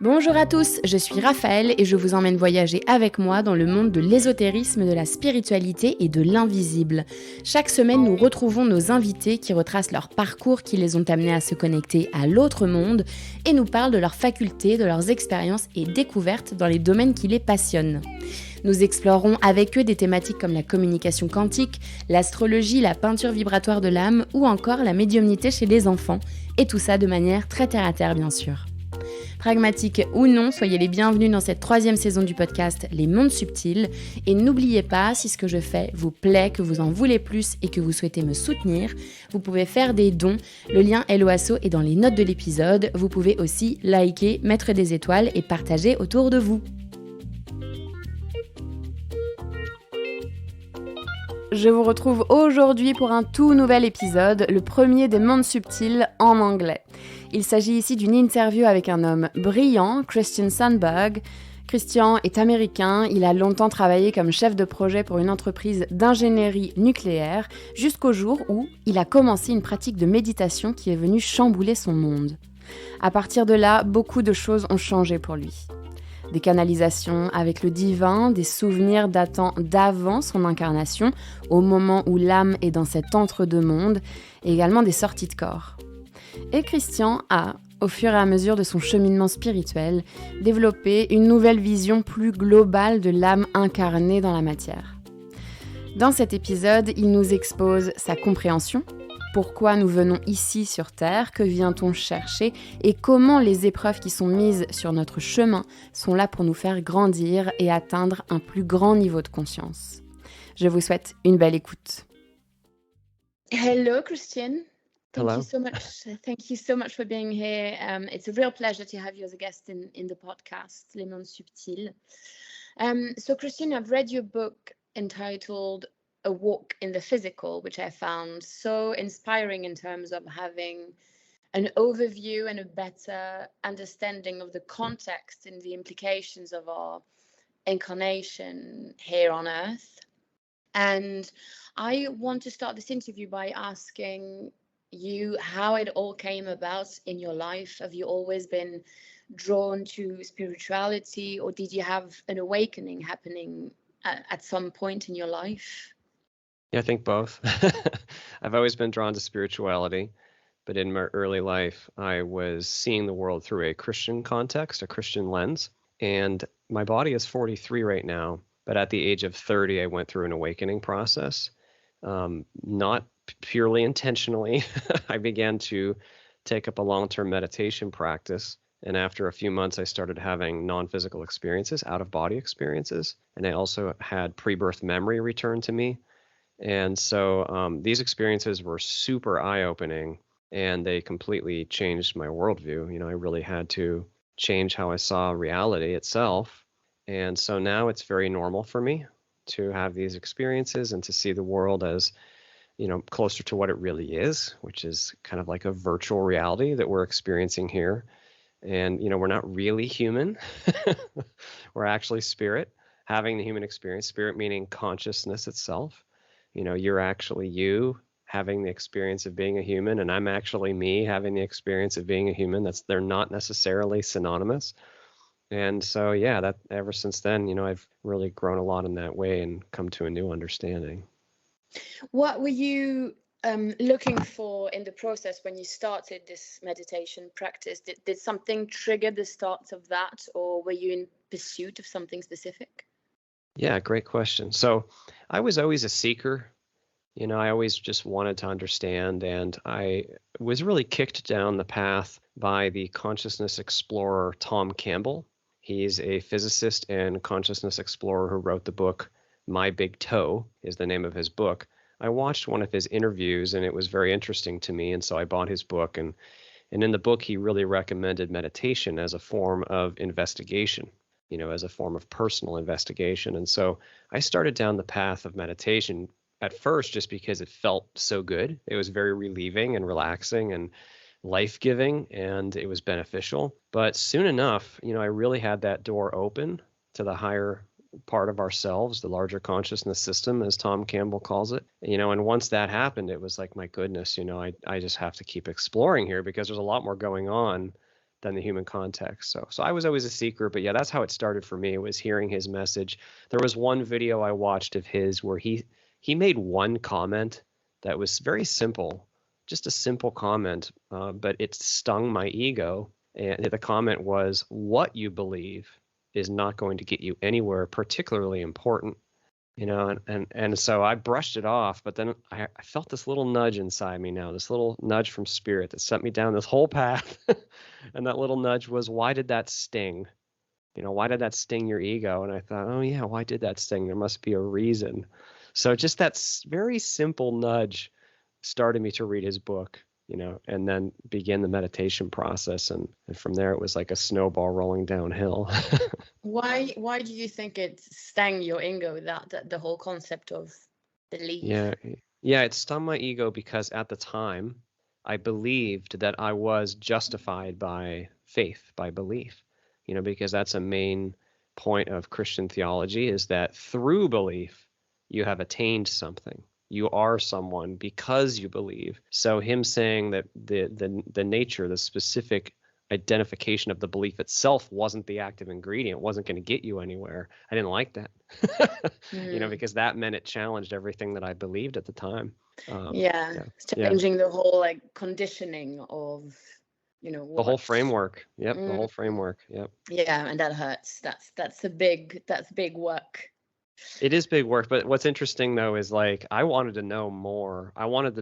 Bonjour à tous, je suis Raphaël et je vous emmène voyager avec moi dans le monde de l'ésotérisme, de la spiritualité et de l'invisible. Chaque semaine, nous retrouvons nos invités qui retracent leur parcours qui les ont amenés à se connecter à l'autre monde et nous parlent de leurs facultés, de leurs expériences et découvertes dans les domaines qui les passionnent. Nous explorerons avec eux des thématiques comme la communication quantique, l'astrologie, la peinture vibratoire de l'âme ou encore la médiumnité chez les enfants, et tout ça de manière très terre-à-terre bien sûr. Pragmatique ou non, soyez les bienvenus dans cette 3e saison du podcast Les Mondes Subtils. Et n'oubliez pas, si ce que je fais vous plaît, que vous en voulez plus et que vous souhaitez me soutenir, vous pouvez faire des dons. Le lien LOASO est dans les notes de l'épisode. Vous pouvez aussi liker, mettre des étoiles et partager autour de vous. Je vous retrouve aujourd'hui pour un tout nouvel épisode, le premier des Mondes Subtils en anglais. Il s'agit ici d'une interview avec un homme brillant, Sundberg. Christian est américain, il a longtemps travaillé comme chef de projet pour une entreprise d'ingénierie nucléaire, jusqu'au jour où il a commencé une pratique de méditation qui est venue chambouler son monde. À partir de là, beaucoup de choses ont changé pour lui. Des canalisations avec le divin, des souvenirs datant d'avant son incarnation, au moment où l'âme est dans cet entre-deux mondes, et également des sorties de corps. Et Christian a, au fur et à mesure de son cheminement spirituel, développé une nouvelle vision plus globale de l'âme incarnée dans la matière. Dans cet épisode, il nous expose sa compréhension, pourquoi nous venons ici sur Terre, que vient-on chercher et comment les épreuves qui sont mises sur notre chemin sont là pour nous faire grandir et atteindre un plus grand niveau de conscience. Je vous souhaite une belle écoute. Hello Christian. Hello. Thank you so much for being here. It's a real pleasure to have you as a guest in the podcast, Les Mondes Subtils. So Christian, I've read your book entitled A Walk in the Physical, which I found so inspiring in terms of having an overview and a better understanding of the context and the implications of our incarnation here on Earth. And I want to start this interview by asking you how it all came about in your life. Have you always been drawn to spirituality, or did you have an awakening happening at some point in your life? Yeah, I think both. I've always been drawn to spirituality, but in my early life, I was seeing the world through a Christian context, a Christian lens. And my body is 43 right now, but at the age of 30, I went through an awakening process. Not purely intentionally. I began to take up a long-term meditation practice. And after a few months, I started having non-physical experiences, out-of-body experiences. And I also had pre-birth memory return to me. And so these experiences were super eye-opening, and they completely changed my worldview. You know, I really had to change how I saw reality itself. And so now it's very normal for me to have these experiences and to see the world as, you know, closer to what it really is, which is kind of like a virtual reality that we're experiencing here. And, you know, we're not really human. We're actually spirit, having the human experience, spirit meaning consciousness itself. You know, you're actually you having the experience of being a human, and I'm actually me having the experience of being a human. They're not necessarily synonymous. And so, yeah, that ever since then, you know, I've really grown a lot in that way and come to a new understanding. What were you looking for in the process when you started this meditation practice? Did something trigger the start of that, or were you in pursuit of something specific? Yeah, great question. So I was always a seeker. You know, I always just wanted to understand, and I was really kicked down the path by the consciousness explorer Tom Campbell. He's a physicist and consciousness explorer who wrote the book My Big Toe is the name of his book. I watched one of his interviews and it was very interesting to me, and so I bought his book, and in the book he really recommended meditation as a form of investigation, you know, as a form of personal investigation. And so I started down the path of meditation at first just because it felt so good. It was very relieving and relaxing and life-giving, and it was beneficial. But soon enough, you know, I really had that door open to the higher part of ourselves, the larger consciousness system, as Tom Campbell calls it. And once that happened, it was like, my goodness, I just have to keep exploring here because there's a lot more going on than the human context. So I was always a seeker, but yeah, that's how it started for me, was hearing his message. There was one video I watched of his where he made one comment that was very simple, just a simple comment, but it stung my ego. And the comment was, what you believe is not going to get you anywhere particularly important. And so I brushed it off, but then I felt this little nudge inside me now, this little nudge from spirit that sent me down this whole path. And that little nudge was, why did that sting? Why did that sting your ego? And I thought, oh yeah, why did that sting? There must be a reason. So just that very simple nudge started me to read his book, and then begin the meditation process. And from there, it was like a snowball rolling downhill. Why do you think it stung your ego, that the whole concept of belief? Yeah, it stung my ego because at the time I believed that I was justified by faith, by belief, because that's a main point of Christian theology, is that through belief you have attained something. You are someone because you believe. So him saying that the nature, the specific identification of the belief itself wasn't the active ingredient, wasn't going to get you anywhere. I didn't like that, because that meant it challenged everything that I believed at the time. It's changing the whole conditioning of, the whole framework. Yep, the whole framework. Yep. Yeah, and that hurts. That's big work. It is big work, but what's interesting though is I wanted to know more. I wanted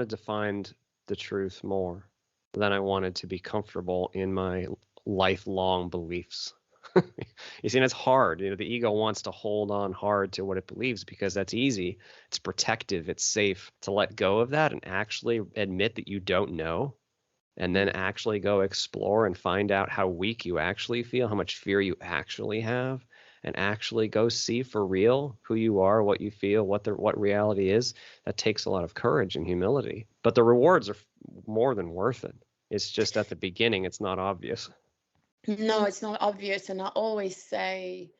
to find the truth more than I wanted to be comfortable in my lifelong beliefs. You see, and it's hard. The ego wants to hold on hard to what it believes because that's easy. It's protective. It's safe to let go of that and actually admit that you don't know, and then actually go explore and find out how weak you actually feel, how much fear you actually have. And actually go see for real who you are, what you feel, what reality is. That takes a lot of courage and humility. But the rewards are more than worth it. It's just at the beginning, it's not obvious. No, it's not obvious. And I always say,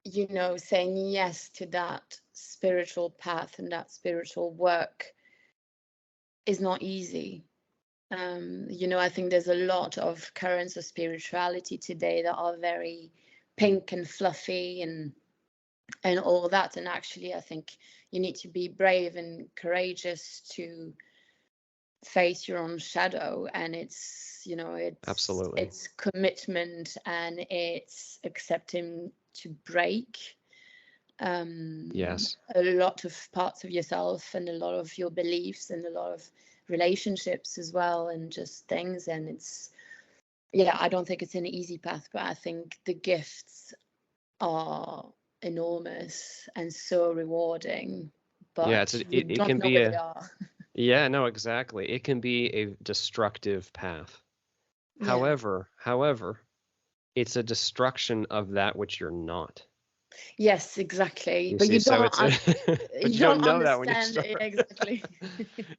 saying yes to that spiritual path and that spiritual work is not easy. I think there's a lot of currents of spirituality today that are very pink and fluffy and all that, and actually I think you need to be brave and courageous to face your own shadow, and it's Absolutely. It's commitment, and it's accepting to break Yes, a lot of parts of yourself and a lot of your beliefs and a lot of relationships as well, and just things. And it's I don't think it's an easy path, but I think the gifts are enormous and so rewarding. But it don't can know be where they are. Yeah, no, exactly. It can be a destructive path. However, it's a destruction of that which you're not. Yes, exactly. You But see, you so don't, but you don't don't know that when you understand start. exactly.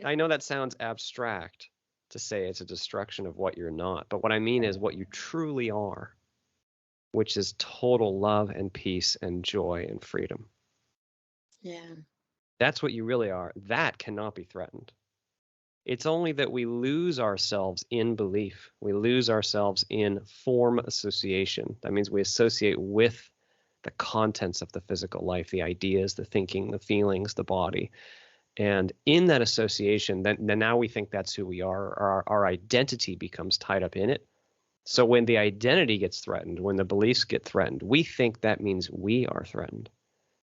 I know that sounds abstract to say it's a destruction of what you're not, but what I mean is what you truly are, which is total love and peace and joy and freedom. Yeah. That's what you really are. That cannot be threatened. It's only that we lose ourselves in belief. We lose ourselves in form association. That means we associate with the contents of the physical life, the ideas, the thinking, the feelings, the body. And in that association, then now we think that's who we are. Our identity becomes tied up in it. So when the identity gets threatened, when the beliefs get threatened, we think that means we are threatened.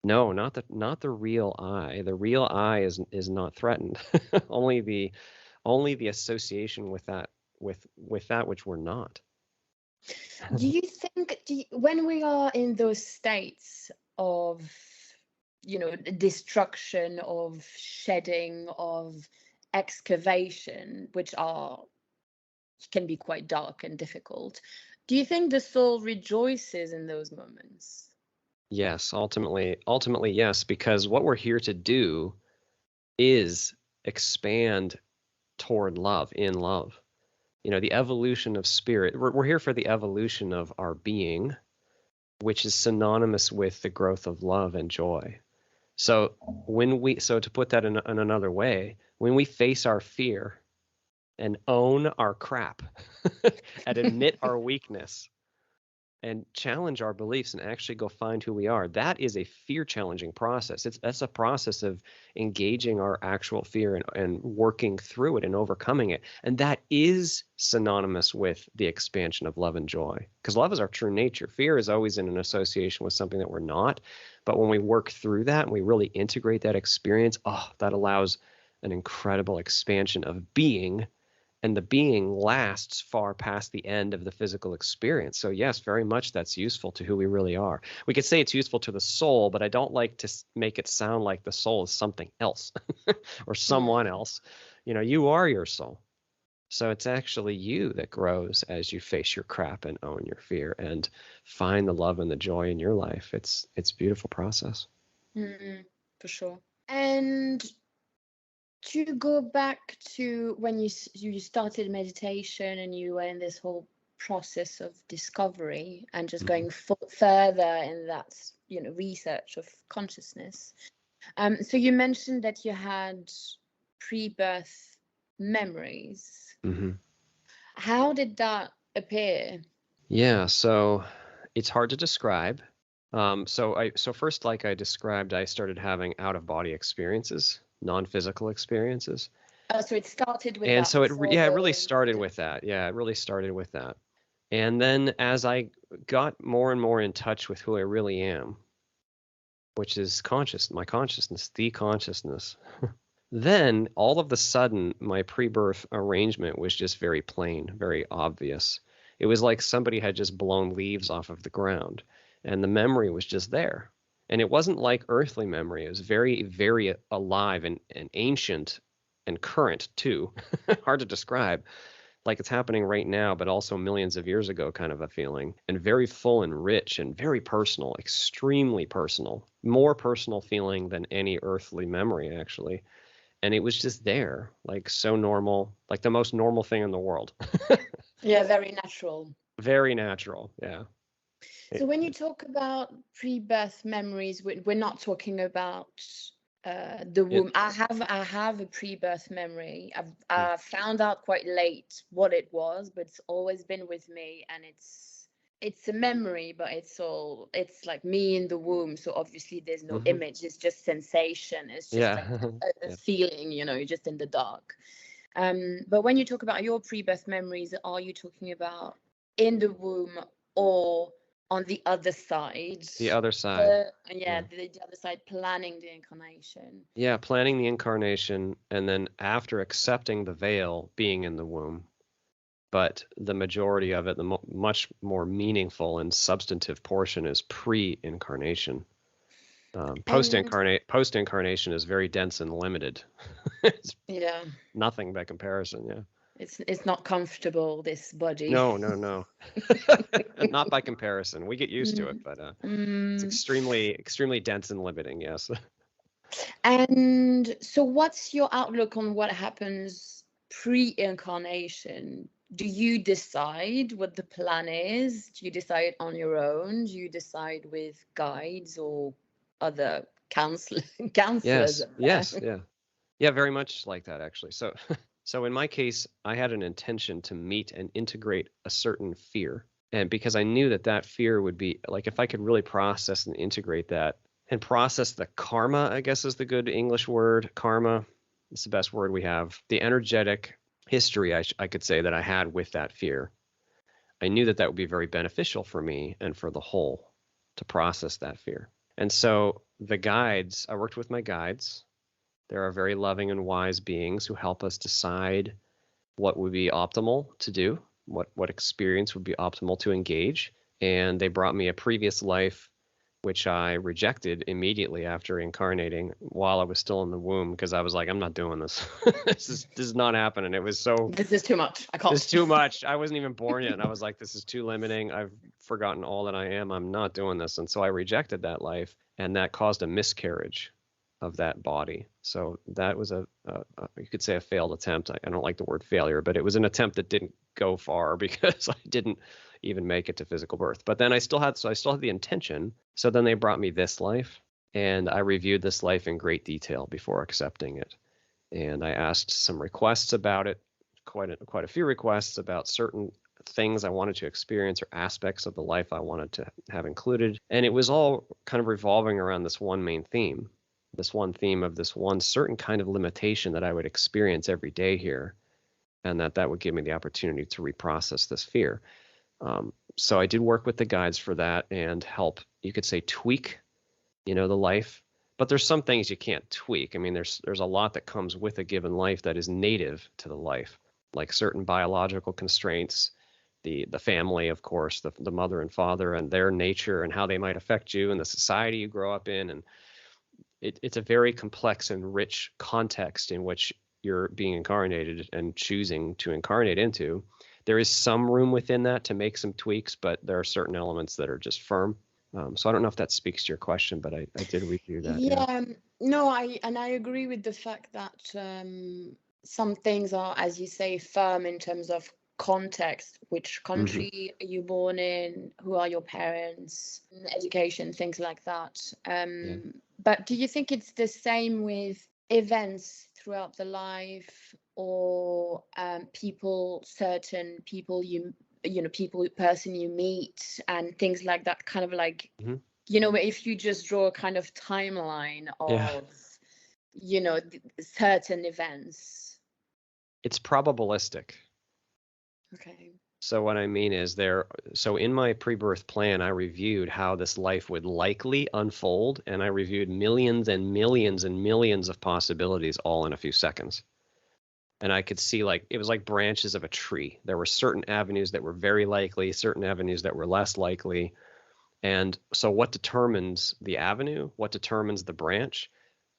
No, not the real I. The real I is not threatened. only the association with that which we're not. Do you think when we are in those states of, destruction, of shedding, of excavation, which can be quite dark and difficult, do you think the soul rejoices in those moments? Yes, ultimately yes, because what we're here to do is expand toward love, in love. The evolution of spirit. We're here for the evolution of our being, which is synonymous with the growth of love and joy. So to put that in another way, when we face our fear and own our crap and admit our weakness and challenge our beliefs and actually go find who we are, that is a fear challenging process. That's a process of engaging our actual fear and working through it and overcoming it. And that is synonymous with the expansion of love and joy, because love is our true nature. Fear is always in an association with something that we're not. But when we work through that and we really integrate that experience, that allows an incredible expansion of being. And the being lasts far past the end of the physical experience. So yes, very much that's useful to who we really are. We could say it's useful to the soul, but I don't like to make it sound like the soul is something else or someone else. You are your soul. So it's actually you that grows as you face your crap and own your fear and find the love and the joy in your life. It's a beautiful process. For sure. And to go back to when you started meditation and you were in this whole process of discovery and just going further in that, research of consciousness. So you mentioned that you had pre-birth memories. How did that appear? Yeah, so it's hard to describe. So first, like I described, I started having out-of-body experiences, non-physical experiences. So it started with and that. so it really started with that. Yeah, it really started with that. And then as I got more and more in touch with who I really am, which is my consciousness, the consciousness, then all of a sudden my pre-birth arrangement was just very plain, very obvious. It was like somebody had just blown leaves off of the ground and the memory was just there. And it wasn't like earthly memory. It was very, very alive and ancient and current too. Hard to describe, like it's happening right now, but also millions of years ago kind of a feeling, and very full and rich and very personal, extremely personal, more personal feeling than any earthly memory actually. And it was just there, like so normal, like the most normal thing in the world. Yeah, very natural. Very natural, yeah. So when you talk about pre-birth memories, we're not talking about the womb. I have a pre-birth memory. I found out quite late what it was, but it's always been with me, and it's a memory, but it's like me in the womb. So obviously there's no image. It's just sensation. It's just like a feeling, you're just in the dark. But when you talk about your pre-birth memories, are you talking about in the womb or on the other side? The other side. The other side, planning the incarnation. Yeah, planning the incarnation, and then after accepting the veil, being in the womb. But the majority of it, the much more meaningful and substantive portion, is pre-incarnation. Post-incarnation is very dense and limited. It's nothing by comparison. Yeah. It's not comfortable, this body. No. Not by comparison. We get used to it, but it's extremely dense and limiting. Yes. And so, what's your outlook on what happens pre-incarnation? Do you decide what the plan is? Do you decide on your own? Do you decide with guides or other counselors? Yes. Yeah, very much like that, actually. So in my case, I had an intention to meet and integrate a certain fear. And because I knew that fear would be, like, if I could really process and integrate that and process the karma, I guess is the good English word. Karma is the best word we have. The energetic history, I could say, that I had with that fear. I knew that would be very beneficial for me and for the whole to process that fear. And so I worked with my guides. There are very loving and wise beings who help us decide what would be optimal to do, what experience would be optimal to engage. And they brought me a previous life, which I rejected immediately after incarnating while I was still in the womb, because I was like, I'm not doing this. This is not happening. It was this is too much. I can't. This is too much. I wasn't even born yet. And I was like, this is too limiting. I've forgotten all that I am. I'm not doing this. And so I rejected that life, and that caused a miscarriage of that body. So that was you could say a failed attempt. I don't like the word failure, but it was an attempt that didn't go far because I didn't even make it to physical birth. But then I still had the intention. So then they brought me this life, and I reviewed this life in great detail before accepting it. And I asked some requests about it, quite a few requests about certain things I wanted to experience or aspects of the life I wanted to have included. And it was all kind of revolving around this one main theme, this one theme of this one certain kind of limitation that I would experience every day here, and that would give me the opportunity to reprocess this fear. So I did work with the guides for that and help, you could say, tweak, the life. But there's some things you can't tweak. I mean, there's a lot that comes with a given life that is native to the life, like certain biological constraints, the family, of course, the mother and father and their nature and how they might affect you and the society you grow up in. And it's a very complex and rich context in which you're being incarnated and choosing to incarnate into. There is some room within that to make some tweaks, but there are certain elements that are just firm. So I don't know if that speaks to your question, but I did review that. Yeah, no, I agree with the fact that some things are, as you say, firm in terms of context. Which country are you born in? Who are your parents? Education, things like that. But do you think it's the same with events throughout the life, or person you meet and things like that, kind of like, if you just draw a kind of timeline of, certain events? It's probabilistic. Okay. So what I mean is so in my pre-birth plan, I reviewed how this life would likely unfold, and I reviewed millions and millions and millions of possibilities all in a few seconds. And I could see it was like branches of a tree. There were certain avenues that were very likely, certain avenues that were less likely. And so what determines the avenue? What determines the branch?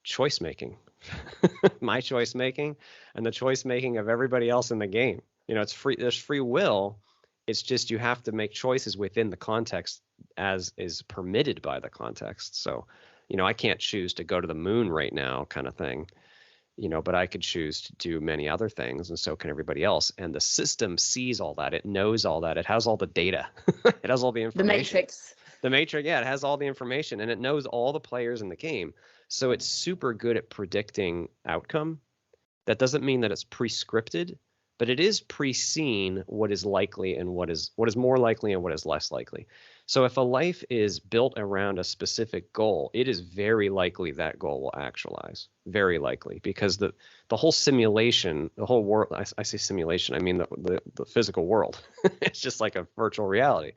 Choice making. My choice making and the choice making of everybody else in the game. It's free. There's free will. It's just you have to make choices within the context as is permitted by the context. So, I can't choose to go to the moon right now kind of thing. But I could choose to do many other things, and so can everybody else. And the system sees all that. It knows all that. It has all the data. It has all the information. The matrix, yeah, it has all the information, and it knows all the players in the game. So it's super good at predicting outcome. That doesn't mean that it's pre-scripted, but it is pre-seen what is likely and what is more likely and what is less likely. So if a life is built around a specific goal, it is very likely that goal will actualize. Very likely, because the whole simulation, the whole world, I say simulation, I mean the physical world. It's just like a virtual reality.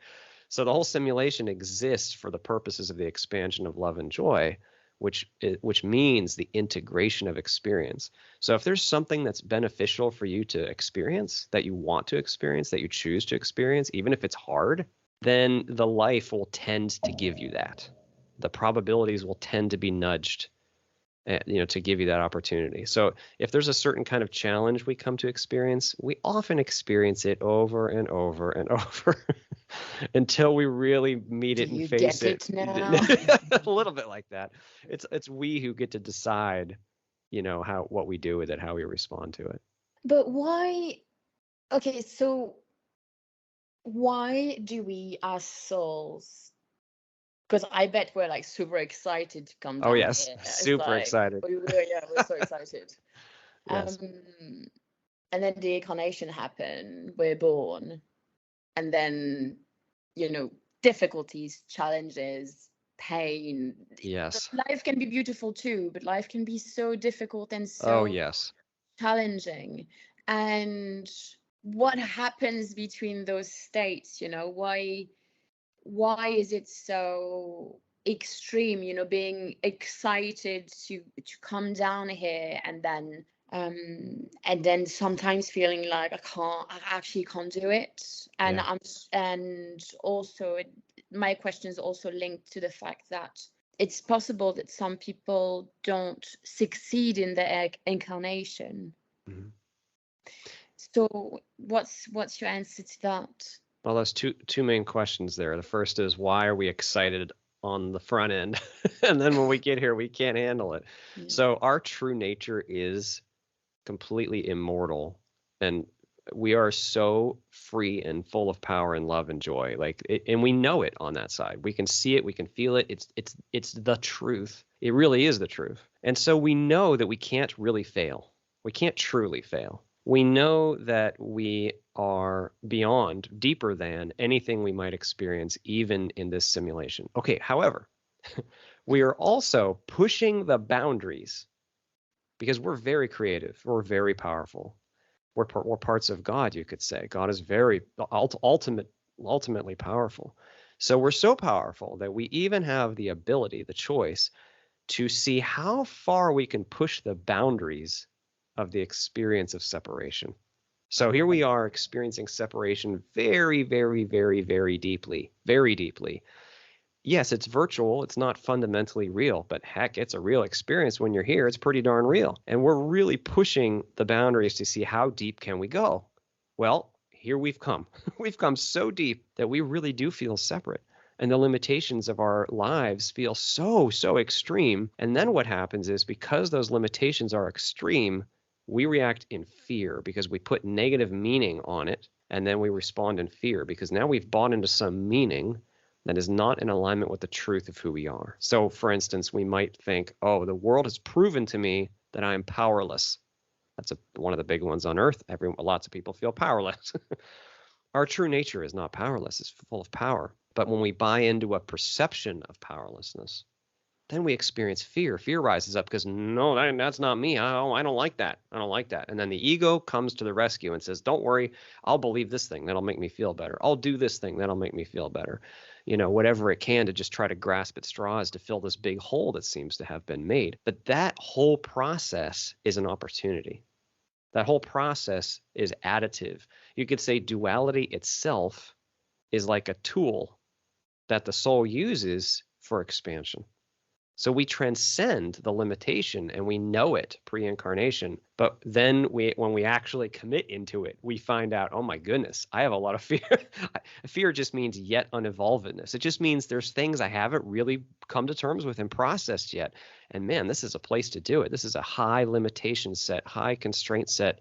So the whole simulation exists for the purposes of the expansion of love and joy, which means the integration of experience. So if there's something that's beneficial for you to experience, that you want to experience, that you choose to experience, even if it's hard, then the life will tend to give you that. The probabilities will tend to be nudged, to give you that opportunity. So if there's a certain kind of challenge we come to experience, we often experience it over and over and over until we really meet it and face it. Now? A little bit like that. It's we who get to decide, what we do with it, how we respond to it. But why? Okay, so why do we as souls? Because I bet we're super excited to come down. Oh yes, here. super excited. We're so excited. Yes. And then the incarnation happened. We're born, and then difficulties, challenges, pain. Yes. Life can be beautiful too, but life can be so difficult and so challenging. And what happens between those states? Why is it so extreme? Being excited to come down here, and then sometimes feeling like I actually can't do it. And and also my question is also linked to the fact that it's possible that some people don't succeed in their incarnation. Mm-hmm. So what's your answer to that? Well, there's two main questions there. The first is, why are we excited on the front end. And then when we get here, we can't handle it. Yeah. So our true nature is completely immortal, and we are so free and full of power and love and joy. And we know it on that side. We can see it, we can feel it. It's the truth. It really is the truth. And so we know that we can't really fail. We can't truly fail. We know that we are beyond, deeper than anything we might experience, even in this simulation. Okay, however, we are also pushing the boundaries because we're very creative. We're very powerful. We're parts of God, you could say. God is very ultimately powerful. So we're so powerful that we even have the ability, the choice, to see how far we can push the boundaries of the experience of separation. So here we are experiencing separation very, very, very, very deeply, very deeply. Yes, it's virtual. It's not fundamentally real, but heck, it's a real experience when you're here. It's pretty darn real. And we're really pushing the boundaries to see how deep can we go. Well, here we've come. We've come so deep that we really do feel separate. And the limitations of our lives feel so, so extreme. And then what happens is, because those limitations are extreme, we react in fear because we put negative meaning on it. And then we respond in fear because now we've bought into some meaning that is not in alignment with the truth of who we are. So, for instance, we might think, oh, the world has proven to me that I am powerless. That's one of the big ones on earth. Lots of people feel powerless. Our true nature is not powerless. It's full of power. But when we buy into a perception of powerlessness, then we experience fear. Fear rises up because, no, that's not me. I don't like that. I don't like that. And then the ego comes to the rescue and says, don't worry, I'll believe this thing. That'll make me feel better. I'll do this thing. That'll make me feel better. Whatever it can to just try to grasp at straws to fill this big hole that seems to have been made. But that whole process is an opportunity. That whole process is additive. You could say duality itself is like a tool that the soul uses for expansion. So we transcend the limitation and we know it pre-incarnation. But then when we actually commit into it, we find out, oh my goodness, I have a lot of fear. Fear just means yet unevolvedness. It just means there's things I haven't really come to terms with and processed yet. And man, this is a place to do it. This is a high limitation set, high constraint set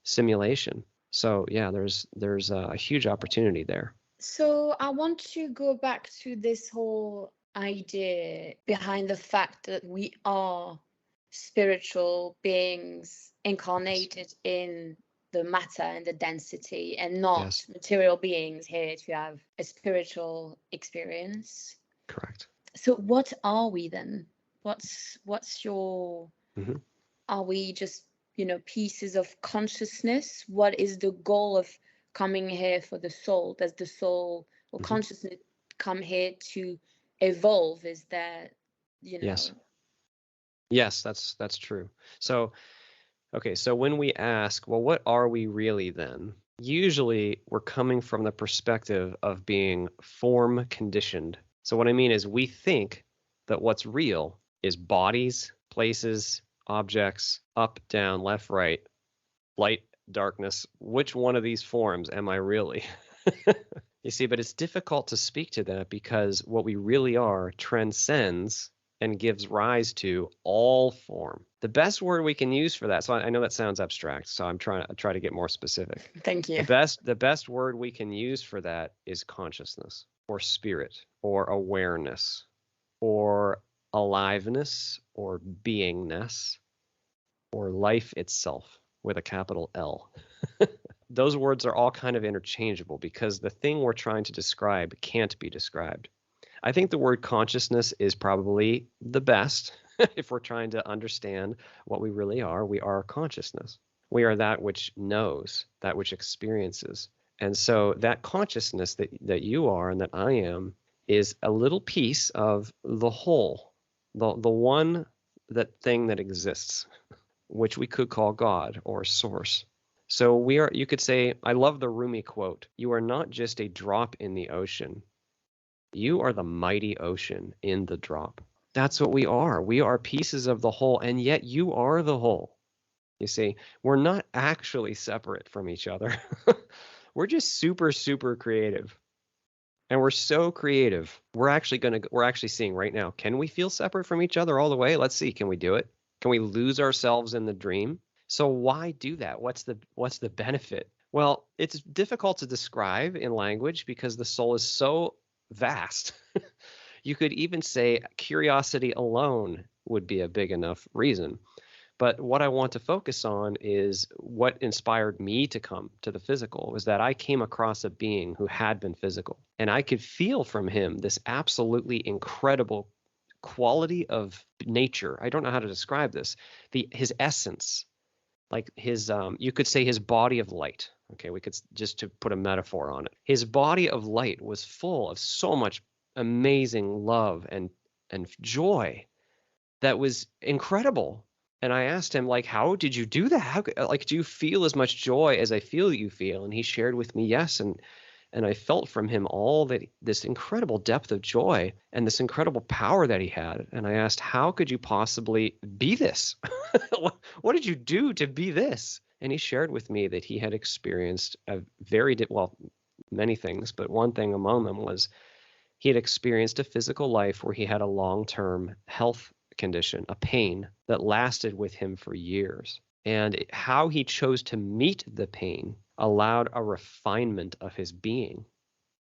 simulation. So yeah, there's a huge opportunity there. So I want to go back to this whole idea behind the fact that we are spiritual beings incarnated in the matter and the density, and not material beings here to have a spiritual experience. Correct. So what are we then? What's your Are we just pieces of consciousness? What is the goal of coming here for the soul? Does the soul or consciousness come here to evolve? Is that Yes, that's true. So when we ask, well, what are we really then? Usually we're coming from the perspective of being form conditioned. So what I mean is, we think that what's real is bodies, places, objects, up, down, left, right, light, darkness. Which one of these forms am I really? You see, but it's difficult to speak to that because what we really are transcends and gives rise to all form. The best word we can use for that, so I know that sounds abstract, so I'm trying to get more specific. Thank you. The best word we can use for that is consciousness, or spirit, or awareness, or aliveness, or beingness, or life itself with a capital L. Those words are all kind of interchangeable because the thing we're trying to describe can't be described. I think the word consciousness is probably the best if we're trying to understand what we really are. We are consciousness. We are that which knows, that which experiences. And so that consciousness that you are and that I am is a little piece of the whole, the one, that thing that exists, which we could call God or source. So you could say, I love the Rumi quote, you are not just a drop in the ocean. You are the mighty ocean in the drop. That's what we are. We are pieces of the whole, and yet you are the whole. You see, we're not actually separate from each other. We're just super, super creative. And we're so creative. We're actually seeing right now, can we feel separate from each other all the way? Let's see, can we do it? Can we lose ourselves in the dream? So why do that? What's the benefit? Well, it's difficult to describe in language because the soul is so vast. You could even say curiosity alone would be a big enough reason. But what I want to focus on is what inspired me to come to the physical was that I came across a being who had been physical. And I could feel from him this absolutely incredible quality of nature. I don't know how to describe this. His essence, like his, you could say his body of light. Okay, we could just to put a metaphor on it. His body of light was full of so much amazing love and joy that was incredible. And I asked him, like, how did you do that? How, like, do you feel as much joy as I feel you feel? And he shared with me, yes. And I felt from him all that this incredible depth of joy and this incredible power that he had. And I asked, how could you possibly be this? What did you do to be this? And he shared with me that he had experienced many things, but one thing among them was he had experienced a physical life where he had a long-term health condition, a pain that lasted with him for years. And how he chose to meet the pain allowed a refinement of his being.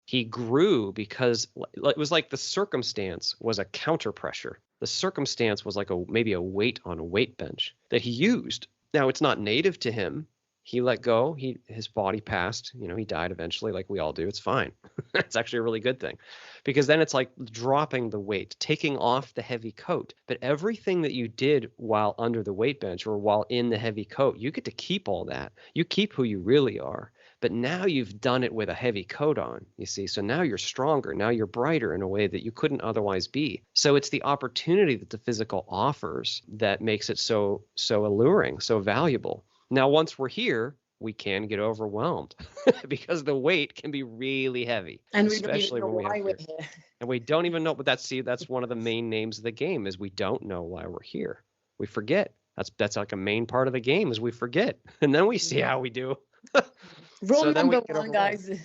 He grew because it was like the circumstance was a counter pressure. The circumstance was like maybe a weight on a weight bench that he used. Now, it's not native to him. He let go. His body passed. He died eventually, like we all do. It's fine. It's actually a really good thing, because then it's like dropping the weight, taking off the heavy coat. But everything that you did while under the weight bench or while in the heavy coat, you get to keep all that. You keep who you really are. But now you've done it with a heavy coat on, you see. So now you're stronger. Now you're brighter in a way that you couldn't otherwise be. So it's the opportunity that the physical offers that makes it so alluring, so valuable. Now, once we're here, we can get overwhelmed because the weight can be really heavy, And we especially don't even know when we why have we're fear. here. And we don't even know, but that's one of the main names of the game is we don't know why we're here. We forget. That's like a main part of the game is we forget. And then we see how we do. Rule So then we number get one, overwhelmed. guys.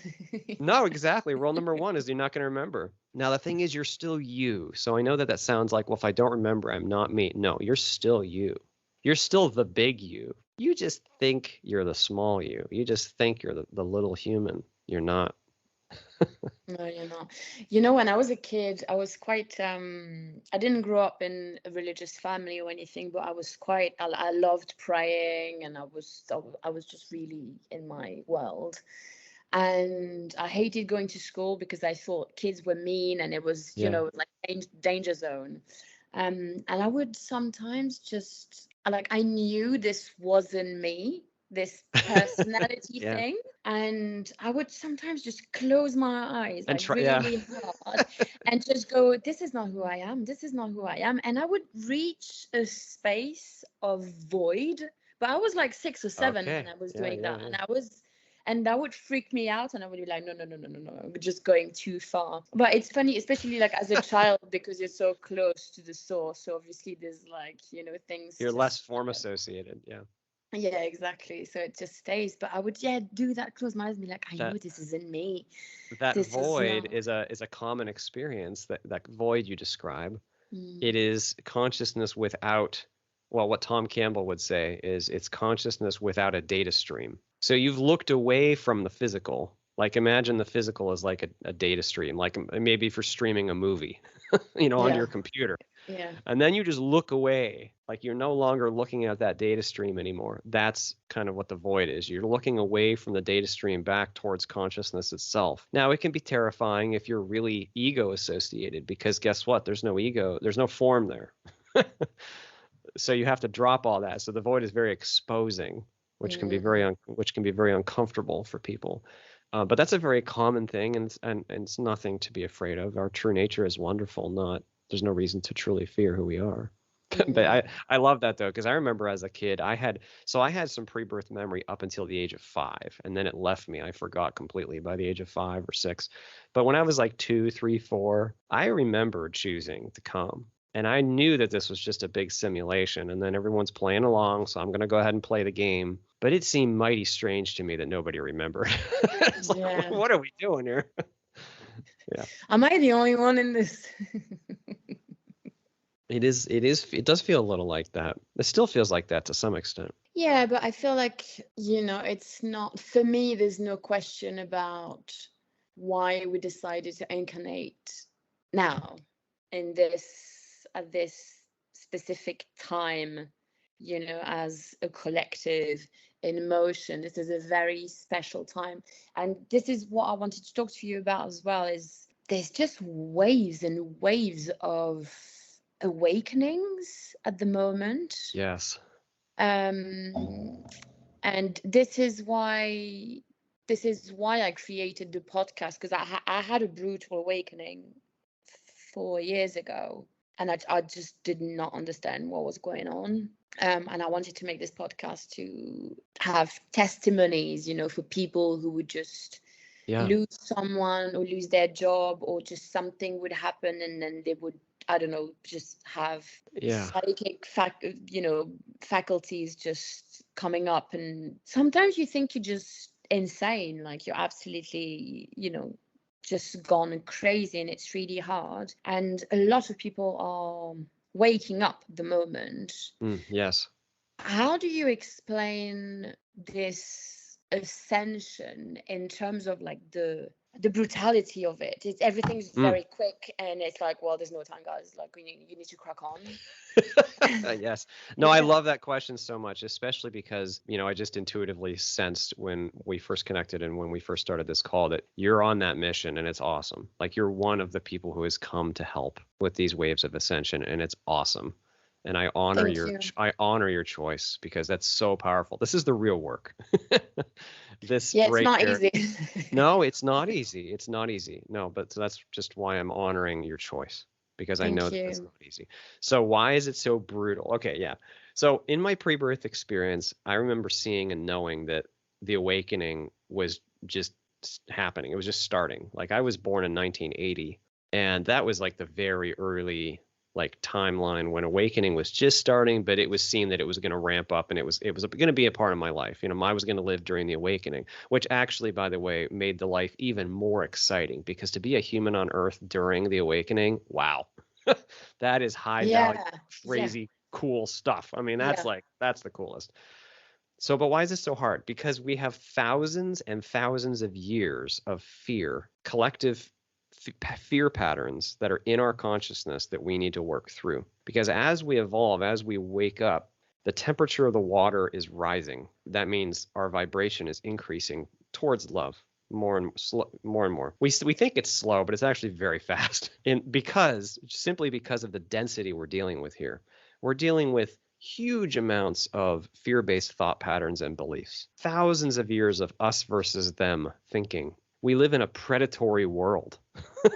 No, exactly. Rule number one is you're not going to remember. Now, the thing is, you're still you. So I know that sounds like, well, if I don't remember, I'm not me. No, you're still you. You're still the big you. You just think you're the small you. You just think you're the little human. You're not. No, you're not. When I was a kid, I was quite, I didn't grow up in a religious family or anything, but I was I loved praying, and I was just really in my world. And I hated going to school because I thought kids were mean, and it was, like danger zone. And I would sometimes just, like, I knew this wasn't me, this personality Yeah. thing. And I would sometimes just close my eyes, And like try, yeah. really hard, and just go, this is not who I am. This is not who I am. And I would reach a space of void. But I was like 6 or 7 Okay. when I was Yeah, doing yeah, that. yeah. And that would freak me out, and I would be like, no, we're just going too far. But it's funny, especially like as a child, because you're so close to the source. So obviously there's like, things. You're less form associated. Yeah. Yeah, exactly. So it just stays. But I would, do that, close my eyes and be like, I know That this isn't me. that This is void not. is a common experience. That void you describe. Mm. It is consciousness without, well, what Tom Campbell would say is it's consciousnness without a data stream. So you've looked away from the physical. Like imagine the physical as like a data stream, like maybe for streaming a movie, onto your computer. Yeah. And then you just look away, like you're no longer looking at that data stream anymore. That's kind of what the void is. You're looking away from the data stream back towards consciousness itself. Now, it can be terrifying if you're really ego associated, because guess what? There's no ego. There's no form there. So you have to drop all that. So the void is very exposing, which can be very uncomfortable for people. But that's a very common thing, and it's nothing to be afraid of. Our true nature is wonderful. There's no reason to truly fear who we are. But I love that though, because I remember as a kid, I had some pre-birth memory up until the age of 5, and then it left me. I forgot completely by the age of 5 or 6. But when I was like 2, 3, 4, I remembered choosing to come. And I knew that this was just a big simulation, and then everyone's playing along, so I'm going to go ahead and play the game. But it seemed mighty strange to me that nobody remembered. It's like, what are we doing here? Yeah. Am I the only one in this? It does feel a little like that. It still feels like that to some extent. Yeah, but I feel like, it's not, for me, there's no question about why we decided to incarnate now at this specific time, as a collective in motion. This is a very special time. And this is what I wanted to talk to you about as well, is there's just waves and waves of awakenings at the moment. Yes. And this is why I created the podcast, because I had a brutal awakening 4 years ago, and I just did not understand what was going on. And I wanted to make this podcast to have testimonies, for people who would just lose someone or lose their job, or just something would happen and then they would, I don't know, just have psychic faculties just coming up. And sometimes you think you're just insane, like you're absolutely, just gone crazy, and it's really hard. And a lot of people are waking up at the moment. Yes. How do you explain this ascension in terms of like the brutality of it? Everything's very quick, and it's like, well, there's no time, guys. Like, you need to crack on. Yes. No, I love that question so much, especially because, I just intuitively sensed when we first connected and when we first started this call that you're on that mission, and it's awesome. Like, you're one of the people who has come to help with these waves of ascension, and it's awesome. And I honor your choice, because that's so powerful. This is the real work. It's not easy. No, it's not easy. It's not easy. No, but so that's just why I'm honoring your choice, because I know that it's not easy. So why is it so brutal? Okay, yeah. So in my pre-birth experience, I remember seeing and knowing that the awakening was just happening. It was just starting. Like, I was born in 1980, and that was like the very early timeline when awakening was just starting, but it was seen that it was going to ramp up, and it was going to be a part of my life. I was going to live during the awakening, which actually, by the way, made the life even more exciting, because to be a human on Earth during the awakening, wow, that is high value, crazy, cool stuff. I mean, that's the coolest. So, but why is this so hard? Because we have thousands and thousands of years of fear, collective fear patterns that are in our consciousness that we need to work through. Because as we evolve, as we wake up, the temperature of the water is rising. That means our vibration is increasing towards love more and more. We think it's slow, but it's actually very fast. And simply because of the density we're dealing with here. We're dealing with huge amounts of fear-based thought patterns and beliefs. Thousands of years of us versus them thinking. We live in a predatory world,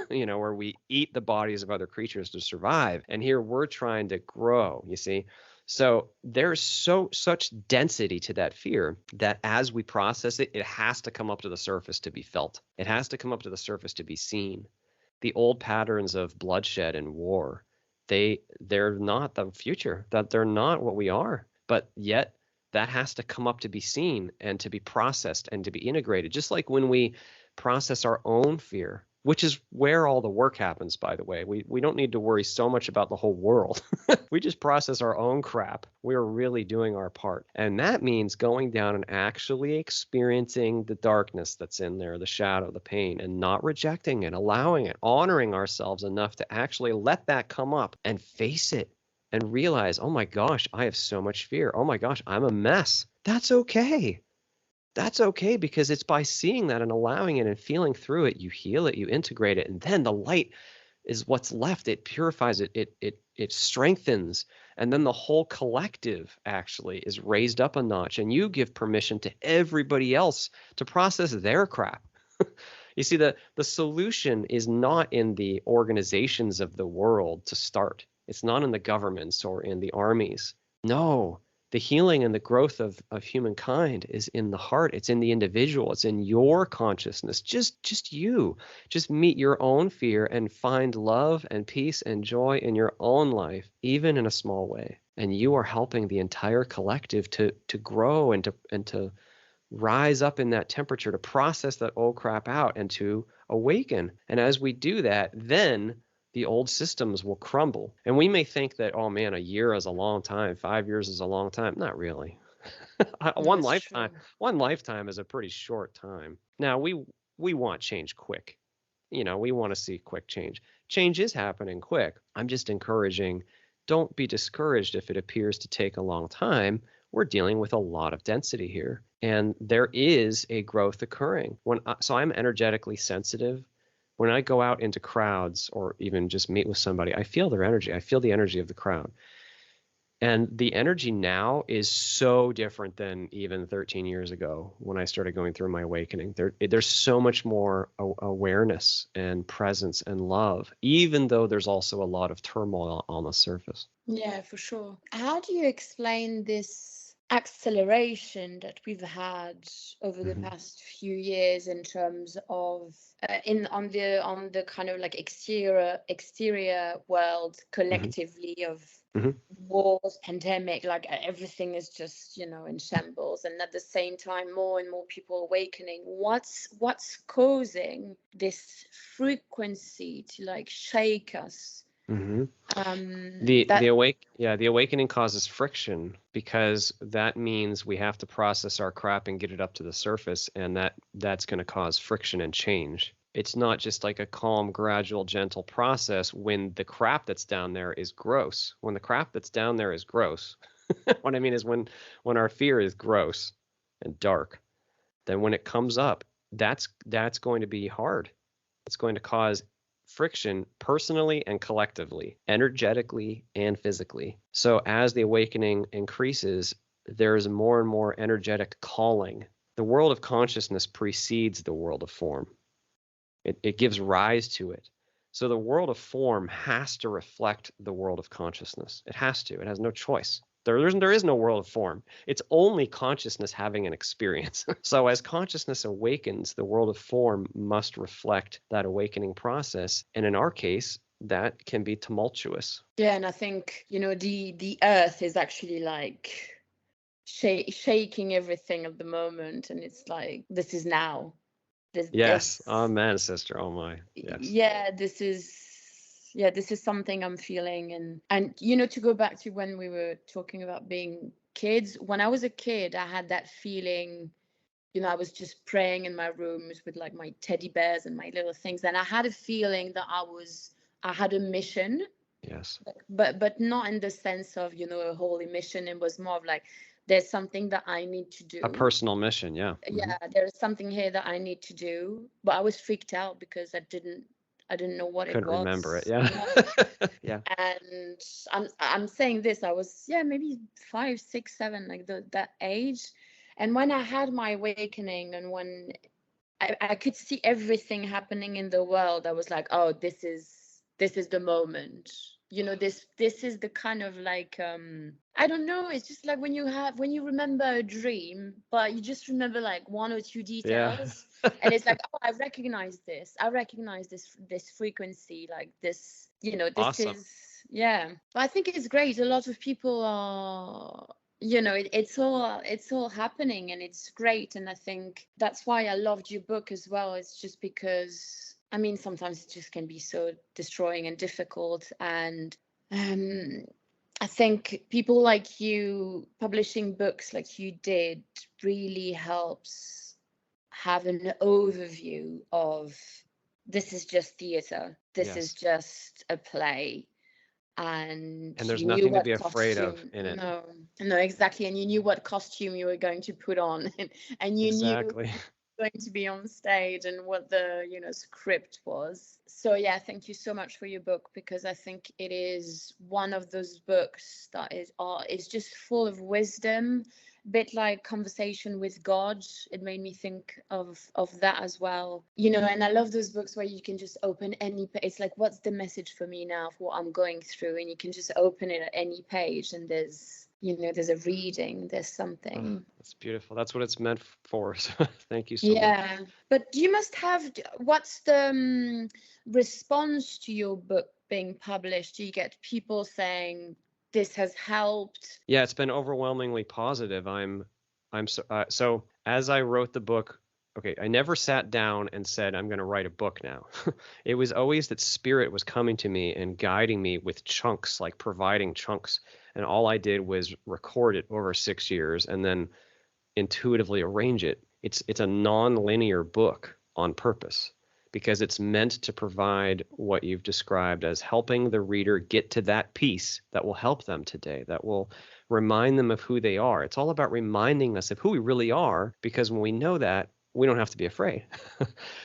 where we eat the bodies of other creatures to survive. And here we're trying to grow, you see? So there's such density to that fear that as we process it, it has to come up to the surface to be felt. It has to come up to the surface to be seen. The old patterns of bloodshed and war, they're not the future, that they're not what we are. But yet that has to come up to be seen and to be processed and to be integrated. Just like when we process our own fear, which is where all the work happens, by the way. We don't need to worry so much about the whole world. We just process our own crap. We're really doing our part. And that means going down and actually experiencing the darkness that's in there, the shadow, the pain, and not rejecting it, allowing it, honoring ourselves enough to actually let that come up and face it and realize, oh my gosh, I have so much fear. Oh my gosh, I'm a mess. That's okay. That's okay, because it's by seeing that and allowing it and feeling through it, you heal it, you integrate it, and then the light is what's left. It purifies it, it strengthens, and then the whole collective actually is raised up a notch, and you give permission to everybody else to process their crap. You see, the solution is not in the organizations of the world to start. It's not in the governments or in the armies. No. The healing and the growth of humankind is in the heart. It's in the individual. It's in your consciousness. Just you. Just meet your own fear and find love and peace and joy in your own life, even in a small way. And you are helping the entire collective to grow and to rise up in that temperature to process that old crap out and to awaken. And as we do that, then the old systems will crumble. And we may think that, oh man, a year is a long time, 5 years is a long time. Not really. One That's lifetime, true. one lifetime is a pretty short time. Now we want change quick. We want to see quick change. Change is happening quick. I'm just encouraging, don't be discouraged if it appears to take a long time. We're dealing with a lot of density here, and there is a growth occurring. So I'm energetically sensitive. When I go out into crowds or even just meet with somebody, I feel their energy. I feel the energy of the crowd. And the energy now is so different than even 13 years ago when I started going through my awakening. There's so much more awareness and presence and love, even though there's also a lot of turmoil on the surface. Yeah, for sure. How do you explain this acceleration that we've had over the past few years in terms of on the kind of like exterior world collectively of wars, pandemic, like everything is just in shambles, and at the same time more and more people awakening. What's causing this frequency to like shake us? The awakening causes friction, because that means we have to process our crap and get it up to the surface, and that's going to cause friction and change. It's not just like a calm, gradual, gentle process when the crap that's down there is gross. When the crap that's down there is gross, what I mean is when our fear is gross and dark, then when it comes up, that's going to be hard. It's going to cause friction personally and collectively, energetically and physically. So as the awakening increases, there's more and more energetic calling. The world of consciousness precedes the world of form. It gives rise to it. So the world of form has to reflect the world of consciousness. It has to. It has no choice. There is no world of form. It's only consciousness having an experience. So as consciousness awakens, the world of form must reflect that awakening process. And in our case, that can be tumultuous. Yeah, and I think, the earth is actually like shaking everything at the moment. And it's like, this is now. Yes. Amen, sister. Oh my. Yes. Yeah, this is something I'm feeling. And to go back to when we were talking about being kids, when I was a kid, I had that feeling, I was just praying in my rooms with like my teddy bears and my little things. And I had a feeling that I had a mission. Yes. But not in the sense of, a holy mission. It was more of like, there's something that I need to do. A personal mission, yeah. Yeah, there's something here that I need to do. But I was freaked out because I didn't know what it was. Couldn't remember it, yeah. Yeah. And I'm saying this, I was maybe 5, 6, 7, like that age. And when I had my awakening, and when I could see everything happening in the world, I was like, oh, this is the moment. This is the kind of like I don't know, it's just like when you remember a dream, but you just remember like one or two details. Yeah. And it's like, oh, I recognize this frequency, like this, this awesome. is, yeah. But I think it's great. A lot of people are, it's all happening, and it's great. And I think that's why I loved your book as well. It's just because, I mean, sometimes it just can be so destroying and difficult. And I think people like you publishing books like you did really helps have an overview of, this is just theater. This is just a play. And there's nothing to be afraid of in it. No, exactly. And you knew what costume you were going to put on, and you knew going to be on stage and what the script was. So yeah, thank you so much for your book, because I think it is one of those books that is just full of wisdom, a bit like Conversation with God. It made me think of that as well, and I love those books where you can just open it's like, what's the message for me now for what I'm going through, and you can just open it at any page, and there's a reading, there's something. Oh, that's beautiful. That's what it's meant for. So thank you so much. Yeah, but you must have, what's the response to your book being published? Do you get people saying this has helped? Yeah, it's been overwhelmingly positive. So as I wrote the book, okay, I never sat down and said, I'm going to write a book now. It was always that spirit was coming to me and guiding me with chunks, like providing chunks. And all I did was record it over 6 years and then intuitively arrange it. It's a non-linear book on purpose because it's meant to provide what you've described as helping the reader get to that piece that will help them today, that will remind them of who they are. It's all about reminding us of who we really are, because when we know that, we don't have to be afraid.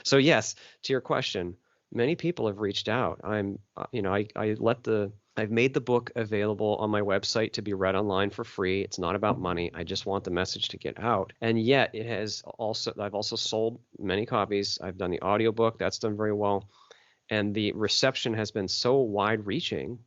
So yes, to your question, many people have reached out. I've made the book available on my website to be read online for free. It's not about money. I just want the message to get out. And yet I've also sold many copies. I've done the audiobook. That's done very well. And the reception has been so wide reaching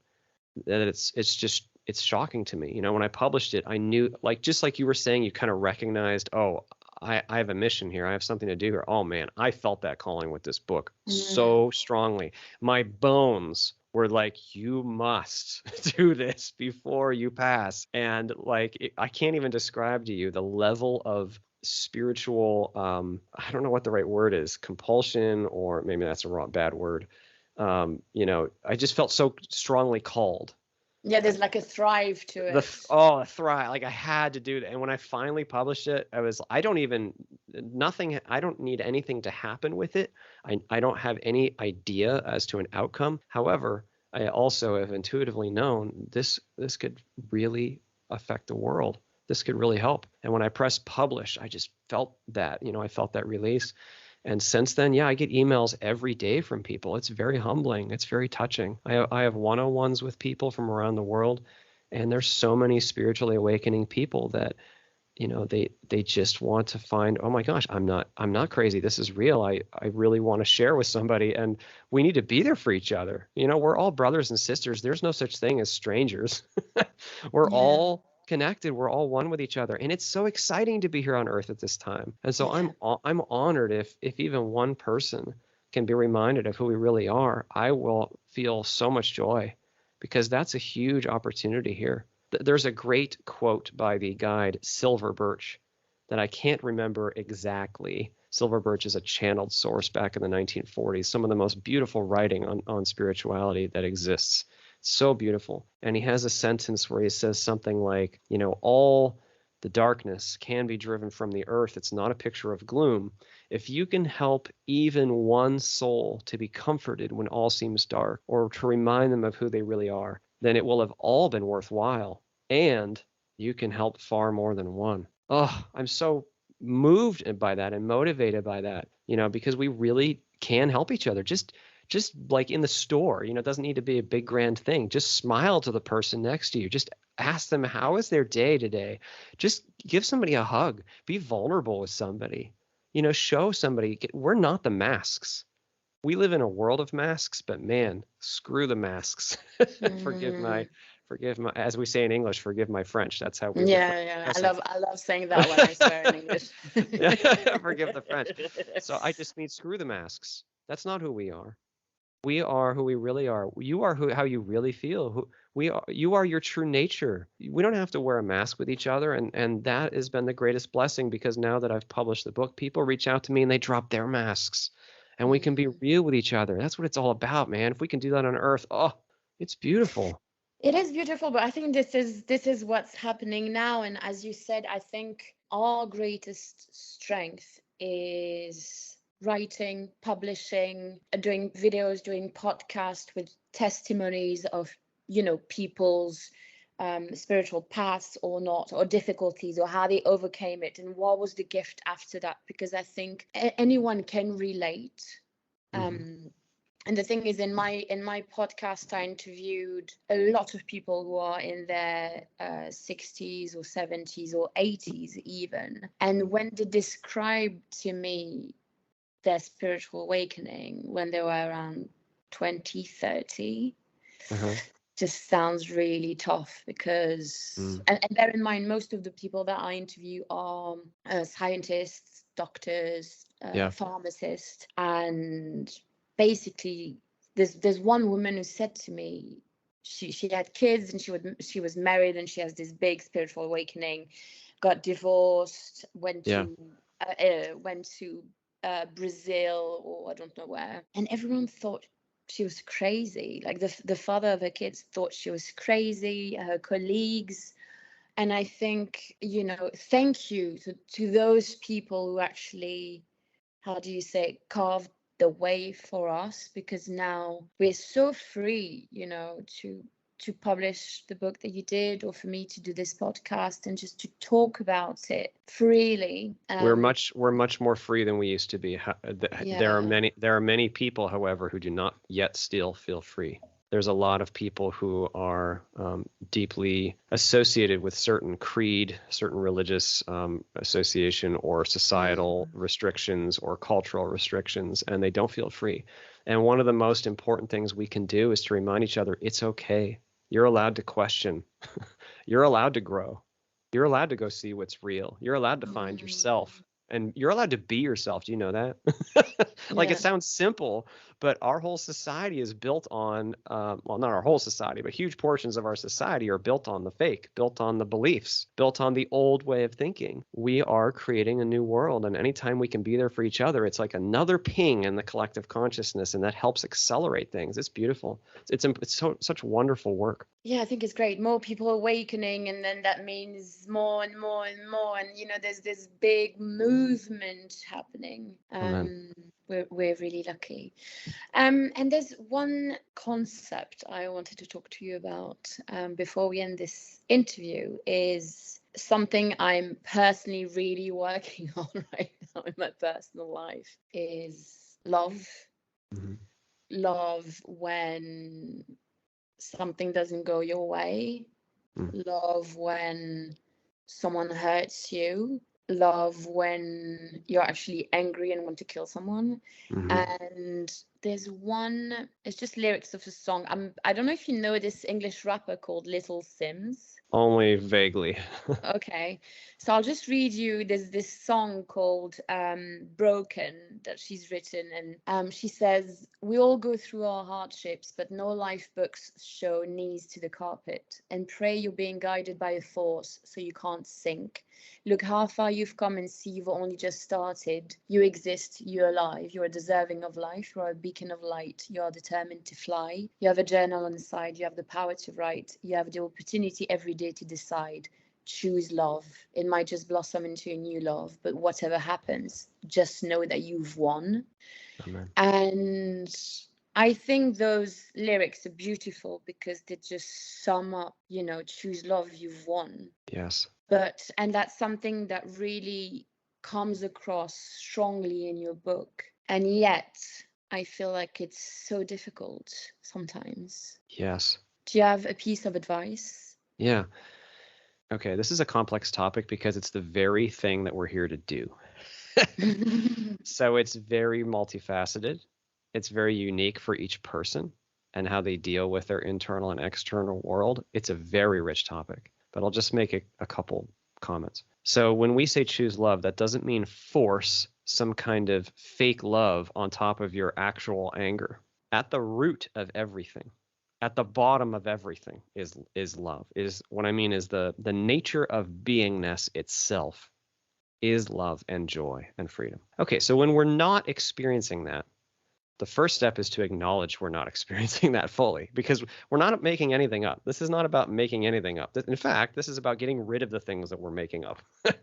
that it's shocking to me. When I published it, I knew, just like you were saying, you kind of recognized, oh, I have a mission here. I have something to do here. Oh man, I felt that calling with this book so strongly. My bones were like, you must do this before you pass. And I can't even describe to you the level of spiritual, I don't know what the right word is, compulsion, or maybe that's a bad word. I just felt so strongly called. Yeah, there's like a thrive to it. A thrive. Like I had to do that. And when I finally published it, I don't need anything to happen with it. I don't have any idea as to an outcome. However, I also have intuitively known this could really affect the world. This could really help. And when I pressed publish, I just felt that, I felt that release. And since then, I get emails every day from people. It's very humbling. It's very touching. I have one-on-ones with people from around the world, and there's so many spiritually awakening people that, they just want to find, oh my gosh, I'm not crazy. This is real. I really want to share with somebody, and we need to be there for each other. We're all brothers and sisters. There's no such thing as strangers. We're all connected. We're all one with each other, and it's so exciting to be here on earth at this time. And so I'm honored if even one person can be reminded of who we really are. I will feel so much joy, because that's a huge opportunity here. There's a great quote by the guide Silver Birch that I can't remember exactly. Silver Birch is a channeled source back in the 1940s. Some of the most beautiful writing on spirituality that exists. So beautiful. And he has a sentence where he says something like, all the darkness can be driven from the earth. It's not a picture of gloom. If you can help even one soul to be comforted when all seems dark, or to remind them of who they really are, then it will have all been worthwhile. And you can help far more than one. Oh, I'm so moved by that and motivated by that, because we really can help each other. Just like in the store, it doesn't need to be a big grand thing. Just smile to the person next to you. Just ask them, how is their day today? Just give somebody a hug. Be vulnerable with somebody. Show somebody, we're not the masks. We live in a world of masks, but man, screw the masks. Forgive my, as we say in English, forgive my French. That's how we. Yeah. I love saying that when I swear in English. Forgive the French. So I just mean screw the masks. That's not who we are. We are who we really are. You are how you really feel. You are your true nature. We don't have to wear a mask with each other, and that has been the greatest blessing, because now that I've published the book, people reach out to me and they drop their masks, and we can be real with each other. That's what it's all about, man. If we can do that on earth, it's beautiful. It is beautiful, but I think this is what's happening now. And as you said, I think our greatest strength is writing, publishing, doing videos, doing podcasts with testimonies of, people's spiritual paths or not, or difficulties, or how they overcame it, and what was the gift after that. Because I think anyone can relate. And the thing is, in my podcast, I interviewed a lot of people who are in their 60s or 70s or 80s even. And when they described to me their spiritual awakening when they were around 20, 30, just sounds really tough, because, and bear in mind, most of the people that I interview are scientists, doctors, pharmacists, and basically there's one woman who said to me, she had kids, and she was married, and she has this big spiritual awakening, got divorced, went Yeah. to Brazil, or I don't know where, and everyone thought she was crazy. Like the father of her kids thought she was crazy, her colleagues. And I think, thank you to those people who actually, how do you say, carved the way for us, because now we're so free, to publish the book that you did, or for me to do this podcast and just to talk about it freely. We're much more free than we used to be. There are many people, however, who do not yet still feel free. There's a lot of people who are deeply associated with certain creed, certain religious association, or societal restrictions or cultural restrictions, and they don't feel free. And one of the most important things we can do is to remind each other, it's okay. You're allowed to question. You're allowed to grow. You're allowed to go see what's real. You're allowed to find yourself. And you're allowed to be yourself. Do you know that? It sounds simple, but our whole society is built on, well, not our whole society, but huge portions of our society are built on the fake, built on the beliefs, built on the old way of thinking. We are creating a new world, and anytime we can be there for each other, it's like another ping in the collective consciousness, and that helps accelerate things. It's beautiful. It's such wonderful work. Yeah, I think it's great. More people awakening, and then that means more and more and more. And there's this big movement happening. We're really lucky. And there's one concept I wanted to talk to you about before we end this interview, is something I'm personally really working on right now in my personal life, is love. Mm-hmm. Love when something doesn't go your way. Love when someone hurts you. Love when you're actually angry and want to kill someone. And there's one, it's just lyrics of a song. I don't know if you know this English rapper called Little Sims. Only vaguely. Okay, so I'll just read you. There's this song called Broken that she's written, and she says, we all go through our hardships, but no life books show knees to the carpet, and pray you're being guided by a force so you can't sink. Look how far you've come and see you've only just started. You exist, you're alive, you are deserving of life, you are a beacon of light, you are determined to fly, you have a journal on the side, you have the power to write, you have the opportunity every day to decide. Choose love. It might just blossom into a new love, but whatever happens, just know that you've won. Amen. And I think those lyrics are beautiful because they just sum up, choose love, you've won. Yes. And that's something that really comes across strongly in your book. And yet I feel like it's so difficult sometimes. Yes. Do you have a piece of advice? Yeah. Okay, this is a complex topic because it's the very thing that we're here to do. So it's very multifaceted. It's very unique for each person and how they deal with their internal and external world. It's a very rich topic, but I'll just make a couple comments. So when we say choose love, that doesn't mean force some kind of fake love on top of your actual anger. At the root of everything, at the bottom of everything is love. Is what I mean is the nature of beingness itself is love and joy and freedom. Okay, so when we're not experiencing that, the first step is to acknowledge we're not experiencing that fully, because we're not making anything up. This is not about making anything up. In fact, this is about getting rid of the things that we're making up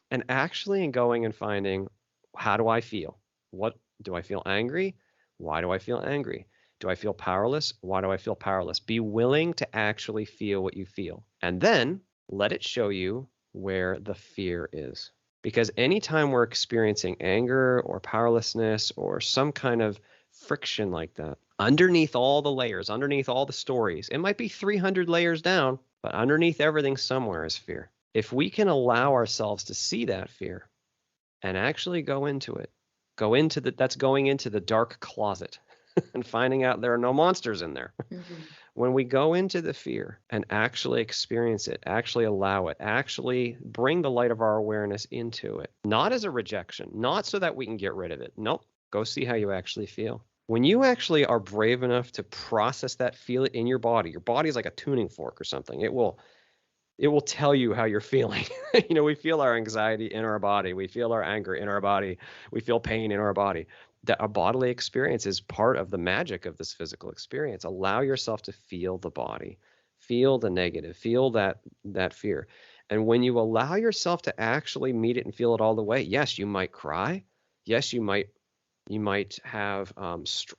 and actually going and finding, how do I feel? What do I feel? Angry? Why do I feel angry? Do I feel powerless? Why do I feel powerless? Be willing to actually feel what you feel, and then let it show you where the fear is. Because anytime we're experiencing anger or powerlessness or some kind of friction like that, underneath all the layers, underneath all the stories, it might be 300 layers down, but underneath everything somewhere is fear. If we can allow ourselves to see that fear and actually go into it, that's going into the dark closet and finding out there are no monsters in there. When we go into the fear and actually experience it, actually allow it, actually bring the light of our awareness into it, not as a rejection, not so that we can get rid of it. Nope. Go see how you actually feel. When you actually are brave enough to process that, feel it in your body is like a tuning fork or something. It will tell you how you're feeling. We feel our anxiety in our body. We feel our anger in our body. We feel pain in our body. That our bodily experience is part of the magic of this physical experience. Allow yourself to feel the body, feel the negative, feel that fear. And when you allow yourself to actually meet it and feel it all the way, yes, you might cry. Yes, you might have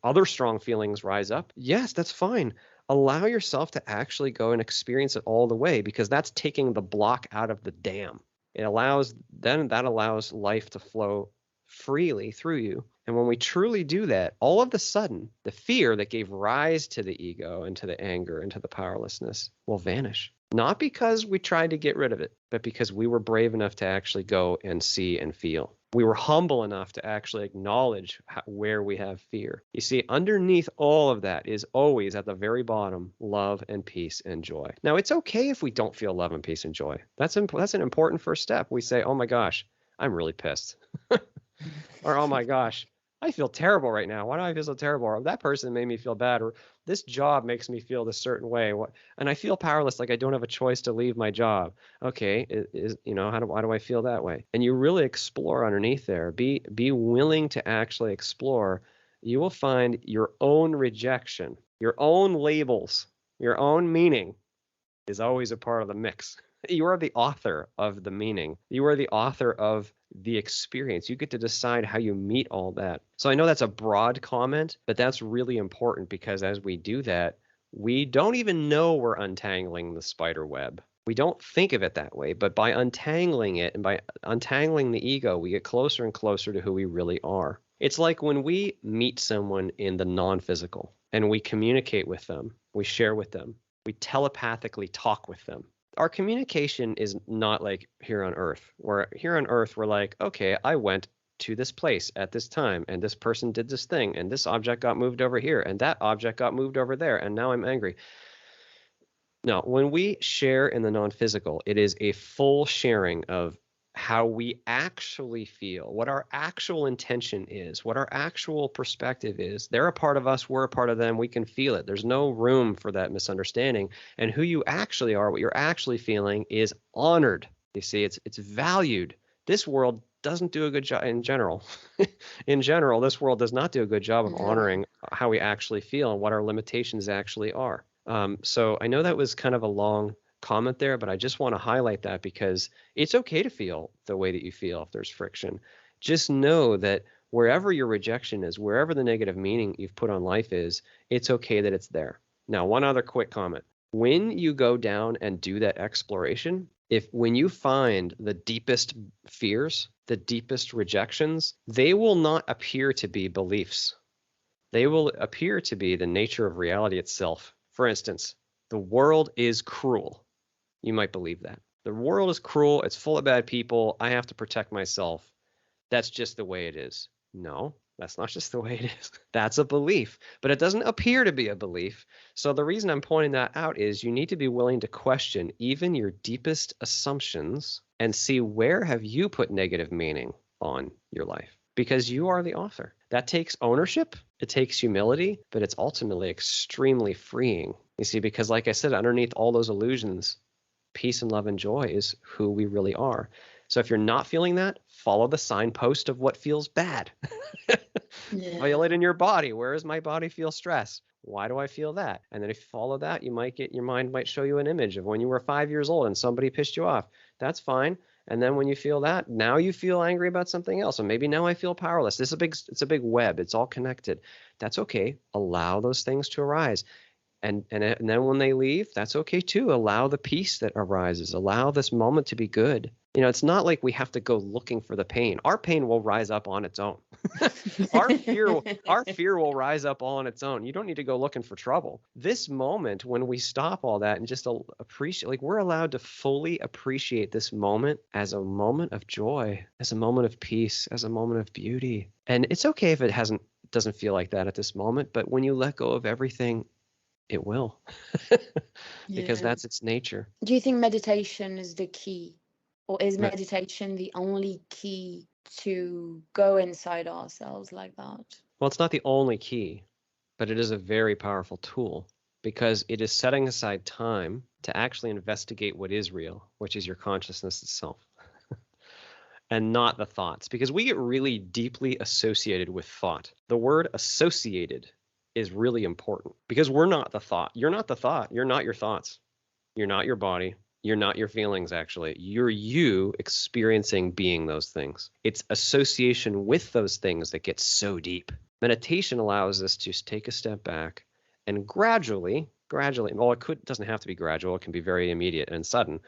other strong feelings rise up. Yes, that's fine. Allow yourself to actually go and experience it all the way, because that's taking the block out of the dam. That allows life to flow freely through you. And when we truly do that, all of a sudden, the fear that gave rise to the ego and to the anger and to the powerlessness will vanish. Not because we tried to get rid of it, but because we were brave enough to actually go and see and feel. We were humble enough to actually acknowledge where we have fear. You see, underneath all of that is always at the very bottom, love and peace and joy. Now, it's okay if we don't feel love and peace and joy. That's an important first step. We say, oh my gosh, I'm really pissed. Or, oh my gosh, I feel terrible right now. Why do I feel so terrible? Or that person made me feel bad. Or this job makes me feel this certain way. And I feel powerless, like I don't have a choice to leave my job. Okay, why do I feel that way? And you really explore underneath there. Be willing to actually explore. You will find your own rejection, your own labels, your own meaning is always a part of the mix. You are the author of the meaning. You are the author of the experience. You get to decide how you meet all that. So I know that's a broad comment, but that's really important, because as we do that, we don't even know we're untangling the spider web. We don't think of it that way, but by untangling it and by untangling the ego, we get closer and closer to who we really are. It's like when we meet someone in the non-physical and we communicate with them, we share with them, we telepathically talk with them. Our communication is not like here on Earth, where here on Earth we're like, okay, I went to this place at this time, and this person did this thing, and this object got moved over here, and that object got moved over there, and now I'm angry. No, when we share in the non-physical, it is a full sharing of how we actually feel, what our actual intention is, what our actual perspective is. They're a part of us, we're a part of them, we can feel it. There's no room for that misunderstanding. And who you actually are, what you're actually feeling, is honored. You see, it's valued. This world doesn't do a good job in general. In general, this world does not do a good job of honoring how we actually feel and what our limitations actually are. So I know that was kind of a long comment there, but I just want to highlight that because it's okay to feel the way that you feel if there's friction. Just know that wherever your rejection is, wherever the negative meaning you've put on life is, it's okay that it's there. Now, one other quick comment. When you go down and do that exploration, when you find the deepest fears, the deepest rejections, they will not appear to be beliefs. They will appear to be the nature of reality itself. For instance, the world is cruel. You might believe that. The world is cruel. It's full of bad people. I have to protect myself. That's just the way it is. No, that's not just the way it is. That's a belief, but it doesn't appear to be a belief. So the reason I'm pointing that out is you need to be willing to question even your deepest assumptions and see where have you put negative meaning on your life, because you are the author. That takes ownership. It takes humility, but it's ultimately extremely freeing. You see, because like I said, underneath all those illusions, peace and love and joy is who we really are. So if you're not feeling that, follow the signpost of what feels bad. Feel it in your body. Where does my body feel stress? Why do I feel that? And then if you follow that, your mind might show you an image of when you were 5 years old and somebody pissed you off. That's fine. And then when you feel that, now you feel angry about something else. And maybe now I feel powerless. It's a big web. It's all connected. That's okay. Allow those things to arise. And then when they leave, that's okay too. Allow the peace that arises. Allow this moment to be good. It's not like we have to go looking for the pain. Our pain will rise up on its own. Our fear will rise up all on its own. You don't need to go looking for trouble. This moment, when we stop all that and just appreciate, like we're allowed to fully appreciate this moment as a moment of joy, as a moment of peace, as a moment of beauty. And it's okay if it doesn't feel like that at this moment, but when you let go of everything, it will, because that's its nature. Do you think meditation is the key? Or is meditation the only key to go inside ourselves like that? Well, it's not the only key, but it is a very powerful tool. because it is setting aside time to actually investigate what is real, which is your consciousness itself, and not the thoughts, because we get really deeply associated with thought. The word associated is really important because we're not the thought. You're not the thought. You're not your thoughts. You're not your body. You're not your feelings, actually. You're you experiencing being those things. It's association with those things that gets so deep. Meditation allows us to take a step back and gradually, well, doesn't have to be gradual. It can be very immediate and sudden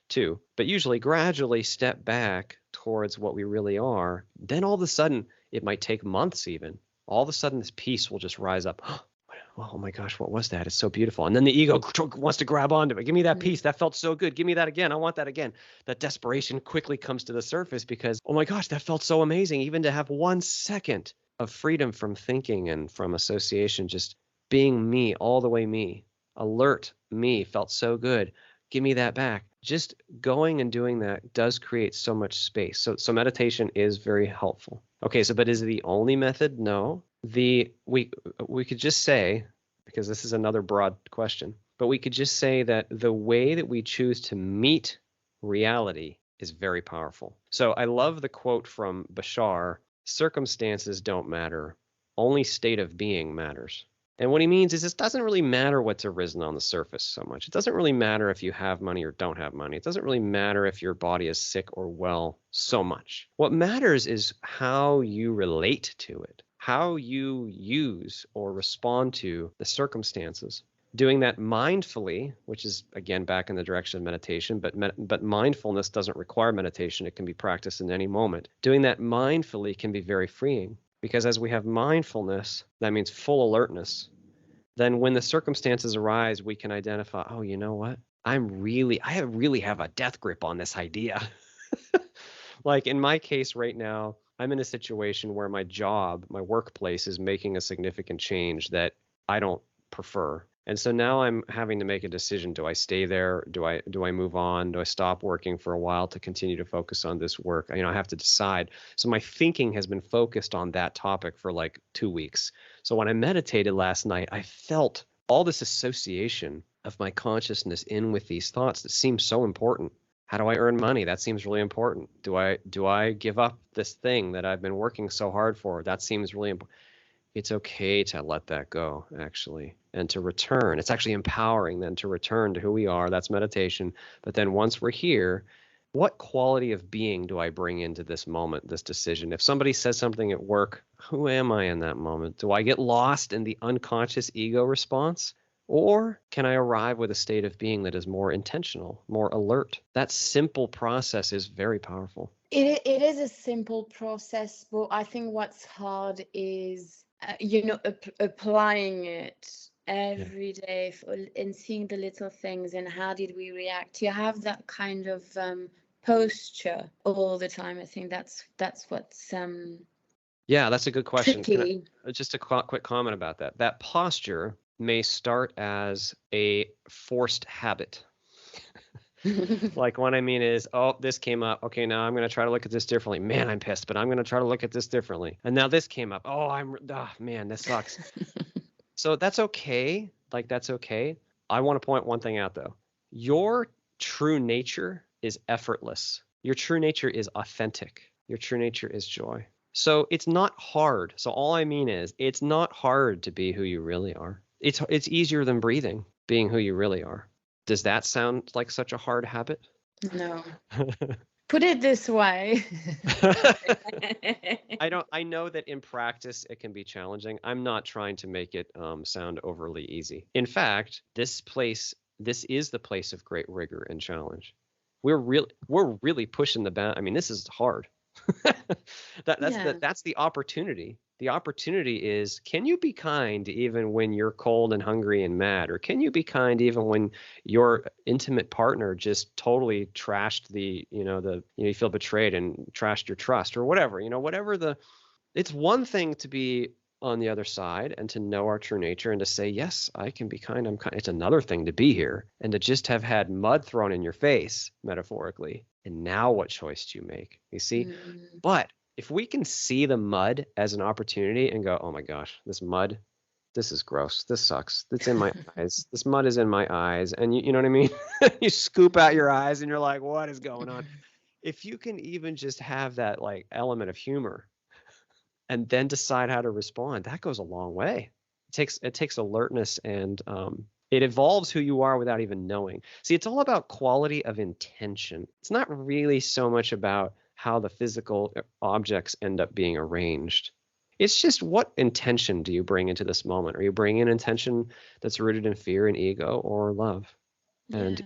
too, but usually gradually step back towards what we really are. Then all of a sudden, it might take months even. All of a sudden, this peace will just rise up. Oh my gosh, what was that? It's so beautiful. And then the ego wants to grab onto it. Give me that peace. That felt so good. Give me that again. I want that again. That desperation quickly comes to the surface because, oh my gosh, that felt so amazing. Even to have 1 second of freedom from thinking and from association, just being me, all the way me, alert me, felt so good. Give me that back. Just going and doing that does create so much space. So meditation is very helpful. Okay, but is it the only method? No. We could just say, because this is another broad question, but we could just say that the way that we choose to meet reality is very powerful. So I love the quote from Bashar, circumstances don't matter, only state of being matters. And what he means is it doesn't really matter what's arisen on the surface so much. It doesn't really matter if you have money or don't have money. It doesn't really matter if your body is sick or well so much. What matters is how you relate to it, how you use or respond to the circumstances. Doing that mindfully, which is, again, back in the direction of meditation, but mindfulness doesn't require meditation. It can be practiced in any moment. Doing that mindfully can be very freeing. Because as we have mindfulness, that means full alertness. Then when the circumstances arise, we can identify, oh, you know what? I really have a death grip on this idea. Like in my case right now, I'm in a situation where my job, my workplace is making a significant change that I don't prefer. And so now I'm having to make a decision. Do I stay there? Do I move on? Do I stop working for a while to continue to focus on this work? I have to decide. So my thinking has been focused on that topic for like 2 weeks. So when I meditated last night, I felt all this association of my consciousness in with these thoughts that seem so important. How do I earn money? That seems really important. Do I give up this thing that I've been working so hard for? That seems really important. It's okay to let that go, actually, and to return. It's actually empowering then to return to who we are. That's meditation. But then once we're here, what quality of being do I bring into this moment, this decision? If somebody says something at work, who am I in that moment? Do I get lost in the unconscious ego response? Or can I arrive with a state of being that is more intentional, more alert? That simple process is very powerful. It is a simple process, but I think what's hard is applying it every day and seeing the little things and how did we react. You have that kind of posture all the time. I think that's what's yeah, that's a good question. tricky. Just a quick comment about that. That posture may start as a forced habit. Like what I mean is, oh, this came up. Okay, now I'm going to try to look at this differently. Man, I'm pissed, but I'm going to try to look at this differently. And now this came up. Oh, man, this sucks. So that's okay. Like, that's okay. I want to point one thing out, though. Your true nature is effortless. Your true nature is authentic. Your true nature is joy. So it's not hard. So all I mean is, it's not hard to be who you really are. It's easier than breathing, being who you really are. Does that sound like such a hard habit? No. Put it this way. I know that in practice it can be challenging. I'm not trying to make it sound overly easy. In fact, this is the place of great rigor and challenge. We're really pushing the bound. I mean, this is hard. That's the opportunity. The opportunity is, can you be kind even when you're cold and hungry and mad? Or can you be kind even when your intimate partner just totally trashed you feel betrayed and trashed your trust or whatever, it's one thing to be on the other side and to know our true nature and to say, yes, I can be kind. I'm kind. It's another thing to be here and to just have had mud thrown in your face, metaphorically. And now what choice do you make? You see? But if we can see the mud as an opportunity and go, oh my gosh, this mud this is gross. This sucks. It's in my eyes. This mud is in my eyes. And you know what I mean? You scoop out your eyes and you're like, what is going on? If you can even just have that like element of humor and then decide how to respond, that goes a long way. It takes alertness, and it evolves who you are without even knowing. See, it's all about quality of intention. It's not really so much about how the physical objects end up being arranged. It's just, what intention do you bring into this moment? Are you bringing an intention that's rooted in fear and ego, or love and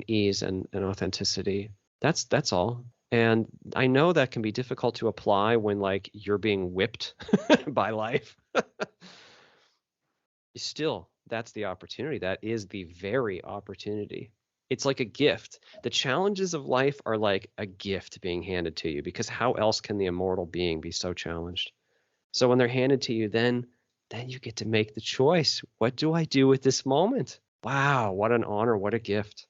ease and authenticity? That's all. And I know that can be difficult to apply when like you're being whipped by life. Still, that's the opportunity. That is the very opportunity. It's like a gift. The challenges of life are like a gift being handed to you, because how else can the immortal being be so challenged? So when they're handed to you, then you get to make the choice. What do I do with this moment? Wow, what an honor, what a gift.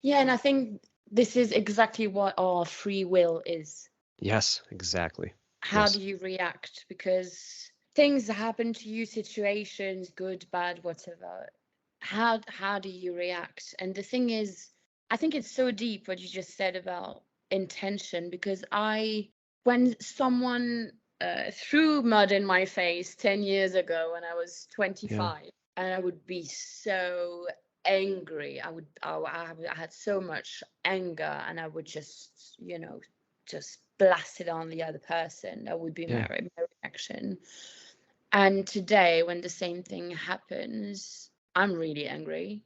Yeah, and I think this is exactly what our free will is. Yes, exactly. How do you react? Because things happen to you, situations, good, bad, whatever. How do you react? And the thing is, I think it's so deep what you just said about intention, because when someone threw mud in my face 10 years ago when I was 25, and I would be so angry. I had so much anger, and I would just blast it on the other person. That would be my reaction. And today, when the same thing happens, I'm really angry,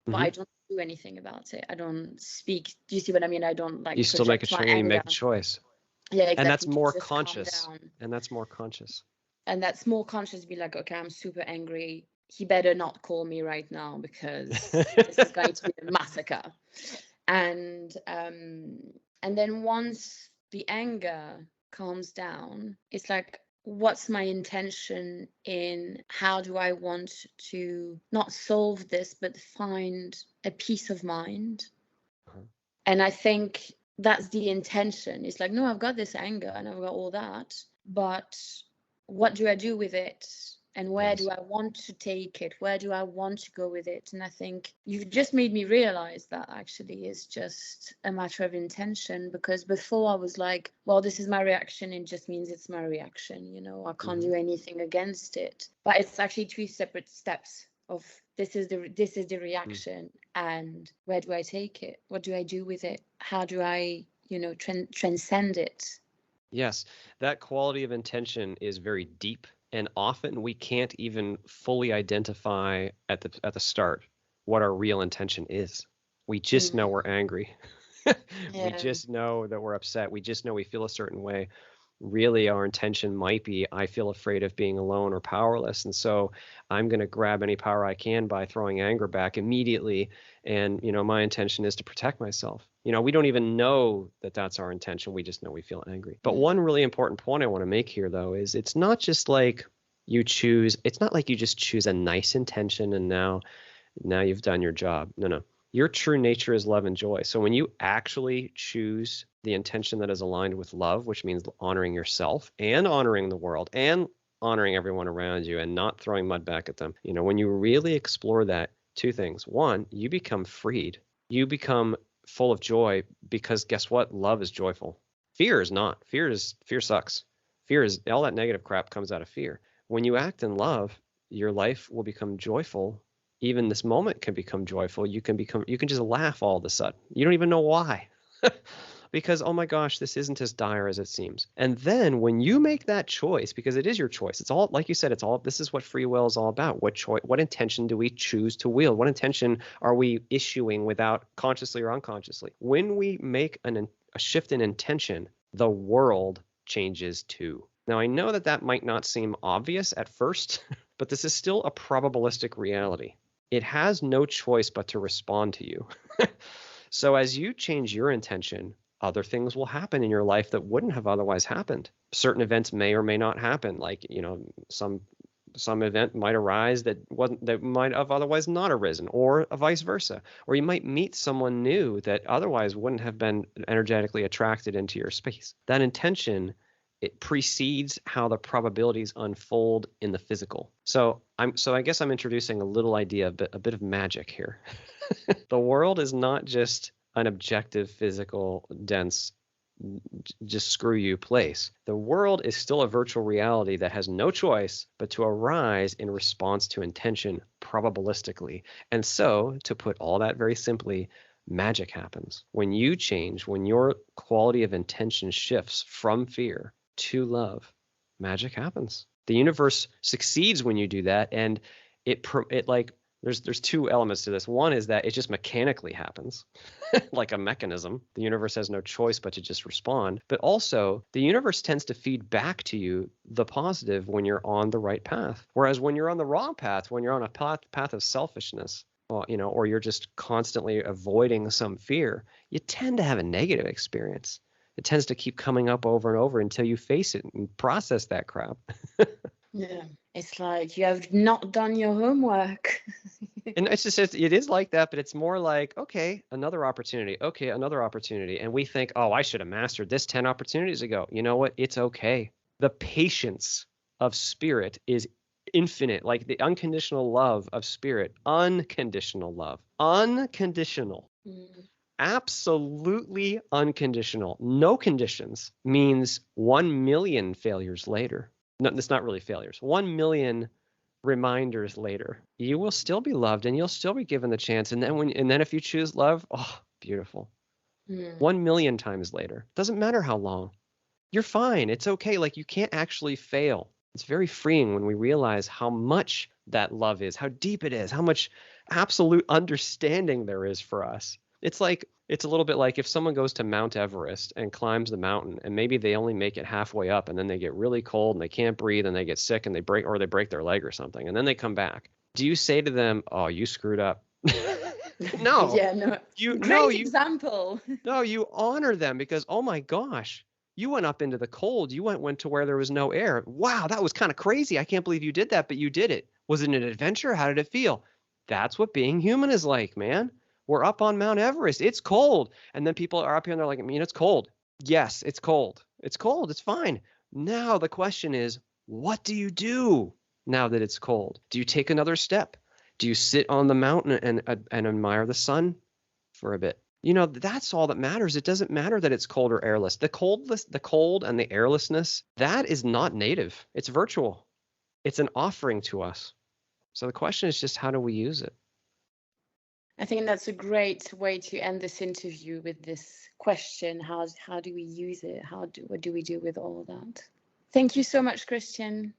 but I don't do anything about it. I don't speak. Do you see what I mean? I don't like. You still make you make a choice. Yeah, exactly. And that's more conscious. And that's more conscious. And that's more conscious. Be like, okay, I'm super angry. He better not call me right now, because this is going to be a massacre. And then once the anger calms down, it's like, what's my intention in how do I want to not solve this, but find a peace of mind? And I think that's the intention. It's like, no, I've got this anger and I've got all that, but what do I do with it? And where do I want to take it? Where do I want to go with it? And I think you've just made me realize that actually is just a matter of intention, because before I was like, well, this is my reaction. It just means it's my reaction. I can't do anything against it. But it's actually two separate steps of this is the reaction, and where do I take it? What do I do with it? How do I, transcend it? Yes, that quality of intention is very deep. And often we can't even fully identify at the start what our real intention is. We just know we're angry. We just know that we're upset. We just know we feel a certain way. Really, our intention might be, I feel afraid of being alone or powerless. And so I'm going to grab any power I can by throwing anger back immediately. And, my intention is to protect myself. We don't even know that that's our intention. We just know we feel angry. But one really important point I want to make here, though, is it's not just like it's not like you just choose a nice intention and now you've done your job. No. Your true nature is love and joy. So when you actually choose the intention that is aligned with love, which means honoring yourself and honoring the world and honoring everyone around you and not throwing mud back at them, when you really explore that, two things. One, you become freed. You become full of joy, because guess what? Love is joyful. Fear is not. Fear sucks. Fear is all that negative crap comes out of fear. When you act in love, your life will become joyful. Even this moment can become joyful. You can just laugh all of a sudden. You don't even know why. Because, oh my gosh, this isn't as dire as it seems. And then when you make that choice, because it is your choice, it's all, like you said, this is what free will is all about. What intention do we choose to wield? What intention are we issuing without consciously or unconsciously? When we make a shift in intention, the world changes too. Now, I know that might not seem obvious at first, but this is still a probabilistic reality. It has no choice but to respond to you. So as you change your intention, other things will happen in your life that wouldn't have otherwise happened. Certain events may or may not happen, like, some event might arise that might have otherwise not arisen, or vice versa. Or you might meet someone new that otherwise wouldn't have been energetically attracted into your space. That intention it precedes how the probabilities unfold in the physical. So I guess I'm introducing a little idea, a bit of magic here. The world is not just an objective, physical, dense, just screw you place. The world is still a virtual reality that has no choice but to arise in response to intention probabilistically. And so, to put all that very simply, magic happens. When you change, when your quality of intention shifts from fear to love, magic happens. The universe succeeds when you do that, and there's two elements to this. One is that it just mechanically happens, like a mechanism. The universe has no choice but to just respond. But also, the universe tends to feed back to you the positive when you're on the right path. Whereas when you're on the wrong path, when you're on a path of selfishness, or you're just constantly avoiding some fear, you tend to have a negative experience. It tends to keep coming up over and over until you face it and process that crap. Yeah, it's like you have not done your homework. And it is like that, but it's more like, okay, another opportunity. And we think, oh, I should have mastered this 10 opportunities ago. You know what? It's okay. The patience of spirit is infinite, like the unconditional love of spirit. Unconditional love. Unconditional. Absolutely unconditional. No conditions means 1 million failures later. No, it's not really failures. 1 million reminders later, you will still be loved and you'll still be given the chance. And then if you choose love, oh, beautiful. 1 million times later. Doesn't matter how long. You're fine. It's okay. Like, you can't actually fail. It's very freeing when we realize how much that love is, how deep it is, how much absolute understanding there is for us. It's a little bit like if someone goes to Mount Everest and climbs the mountain, and maybe they only make it halfway up, and then they get really cold and they can't breathe and they get sick and they break their leg or something, and then they come back. Do you say to them, "Oh, you screwed up"? No. Yeah, no. Great example. No, you honor them because, oh my gosh, you went up into the cold. You went to where there was no air. Wow, that was kind of crazy. I can't believe you did that, but you did it. Was it an adventure? How did it feel? That's what being human is like, man. We're up on Mount Everest. It's cold. And then people are up here and they're like, it's cold. Yes, it's cold. It's cold. It's fine. Now the question is, what do you do now that it's cold? Do you take another step? Do you sit on the mountain and admire the sun for a bit? That's all that matters. It doesn't matter that it's cold or airless. The cold and the airlessness, that is not native. It's virtual. It's an offering to us. So the question is just, how do we use it? I think that's a great way to end this interview, with this question. How do we use it? What do we do with all that? Thank you so much, Christian.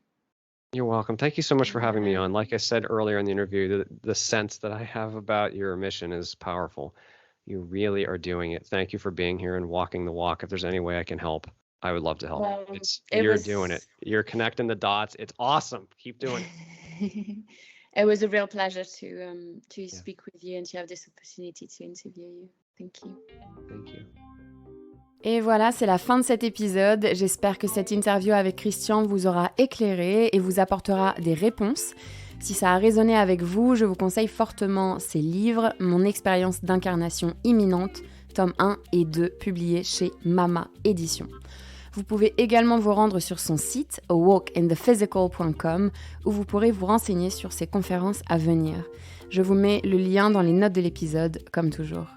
You're welcome. Thank you so much for having me on. Like I said earlier in the interview, the sense that I have about your mission is powerful. You really are doing it. Thank you for being here and walking the walk. If there's any way I can help, I would love to help. Well, you're doing it. You're connecting the dots. It's awesome. Keep doing it. It was a real pleasure to speak with you and to have this opportunity to interview you. Thank you. Thank you. Et voilà, c'est la fin de cet épisode. J'espère que cette interview avec Christian vous aura éclairé et vous apportera des réponses. Si ça a résonné avec vous, je vous conseille fortement ses livres, Mon expérience d'incarnation imminente, tomes 1 et 2, publiés chez Mama Éditions. Vous pouvez également vous rendre sur son site, awalkinthe.physical.com, où vous pourrez vous renseigner sur ses conférences à venir. Je vous mets le lien dans les notes de l'épisode, comme toujours.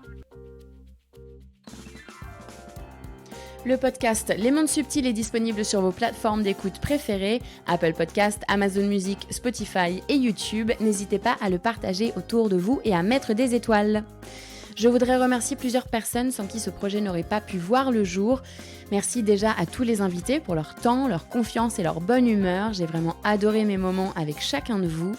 Le podcast Les Mondes Subtils est disponible sur vos plateformes d'écoute préférées, Apple Podcast, Amazon Music, Spotify et YouTube. N'hésitez pas à le partager autour de vous et à mettre des étoiles. Je voudrais remercier plusieurs personnes sans qui ce projet n'aurait pas pu voir le jour. Merci déjà à tous les invités pour leur temps, leur confiance et leur bonne humeur. J'ai vraiment adoré mes moments avec chacun de vous.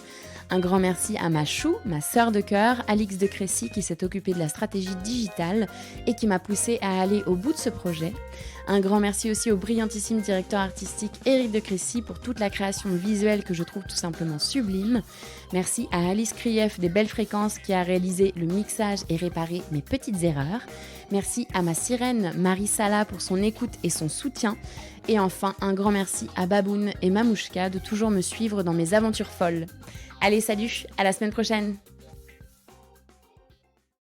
Un grand merci à ma chou, ma sœur de cœur, Alix de Crécy, qui s'est occupée de la stratégie digitale et qui m'a poussée à aller au bout de ce projet. Un grand merci aussi au brillantissime directeur artistique Éric de Crécy pour toute la création visuelle que je trouve tout simplement sublime. Merci à Alice Krief des Belles Fréquences qui a réalisé le mixage et réparé mes petites erreurs. Merci à ma sirène Marie Sala pour son écoute et son soutien. Et enfin, un grand merci à Baboun et Mamouchka de toujours me suivre dans mes aventures folles. Allez, salut, à la semaine prochaine!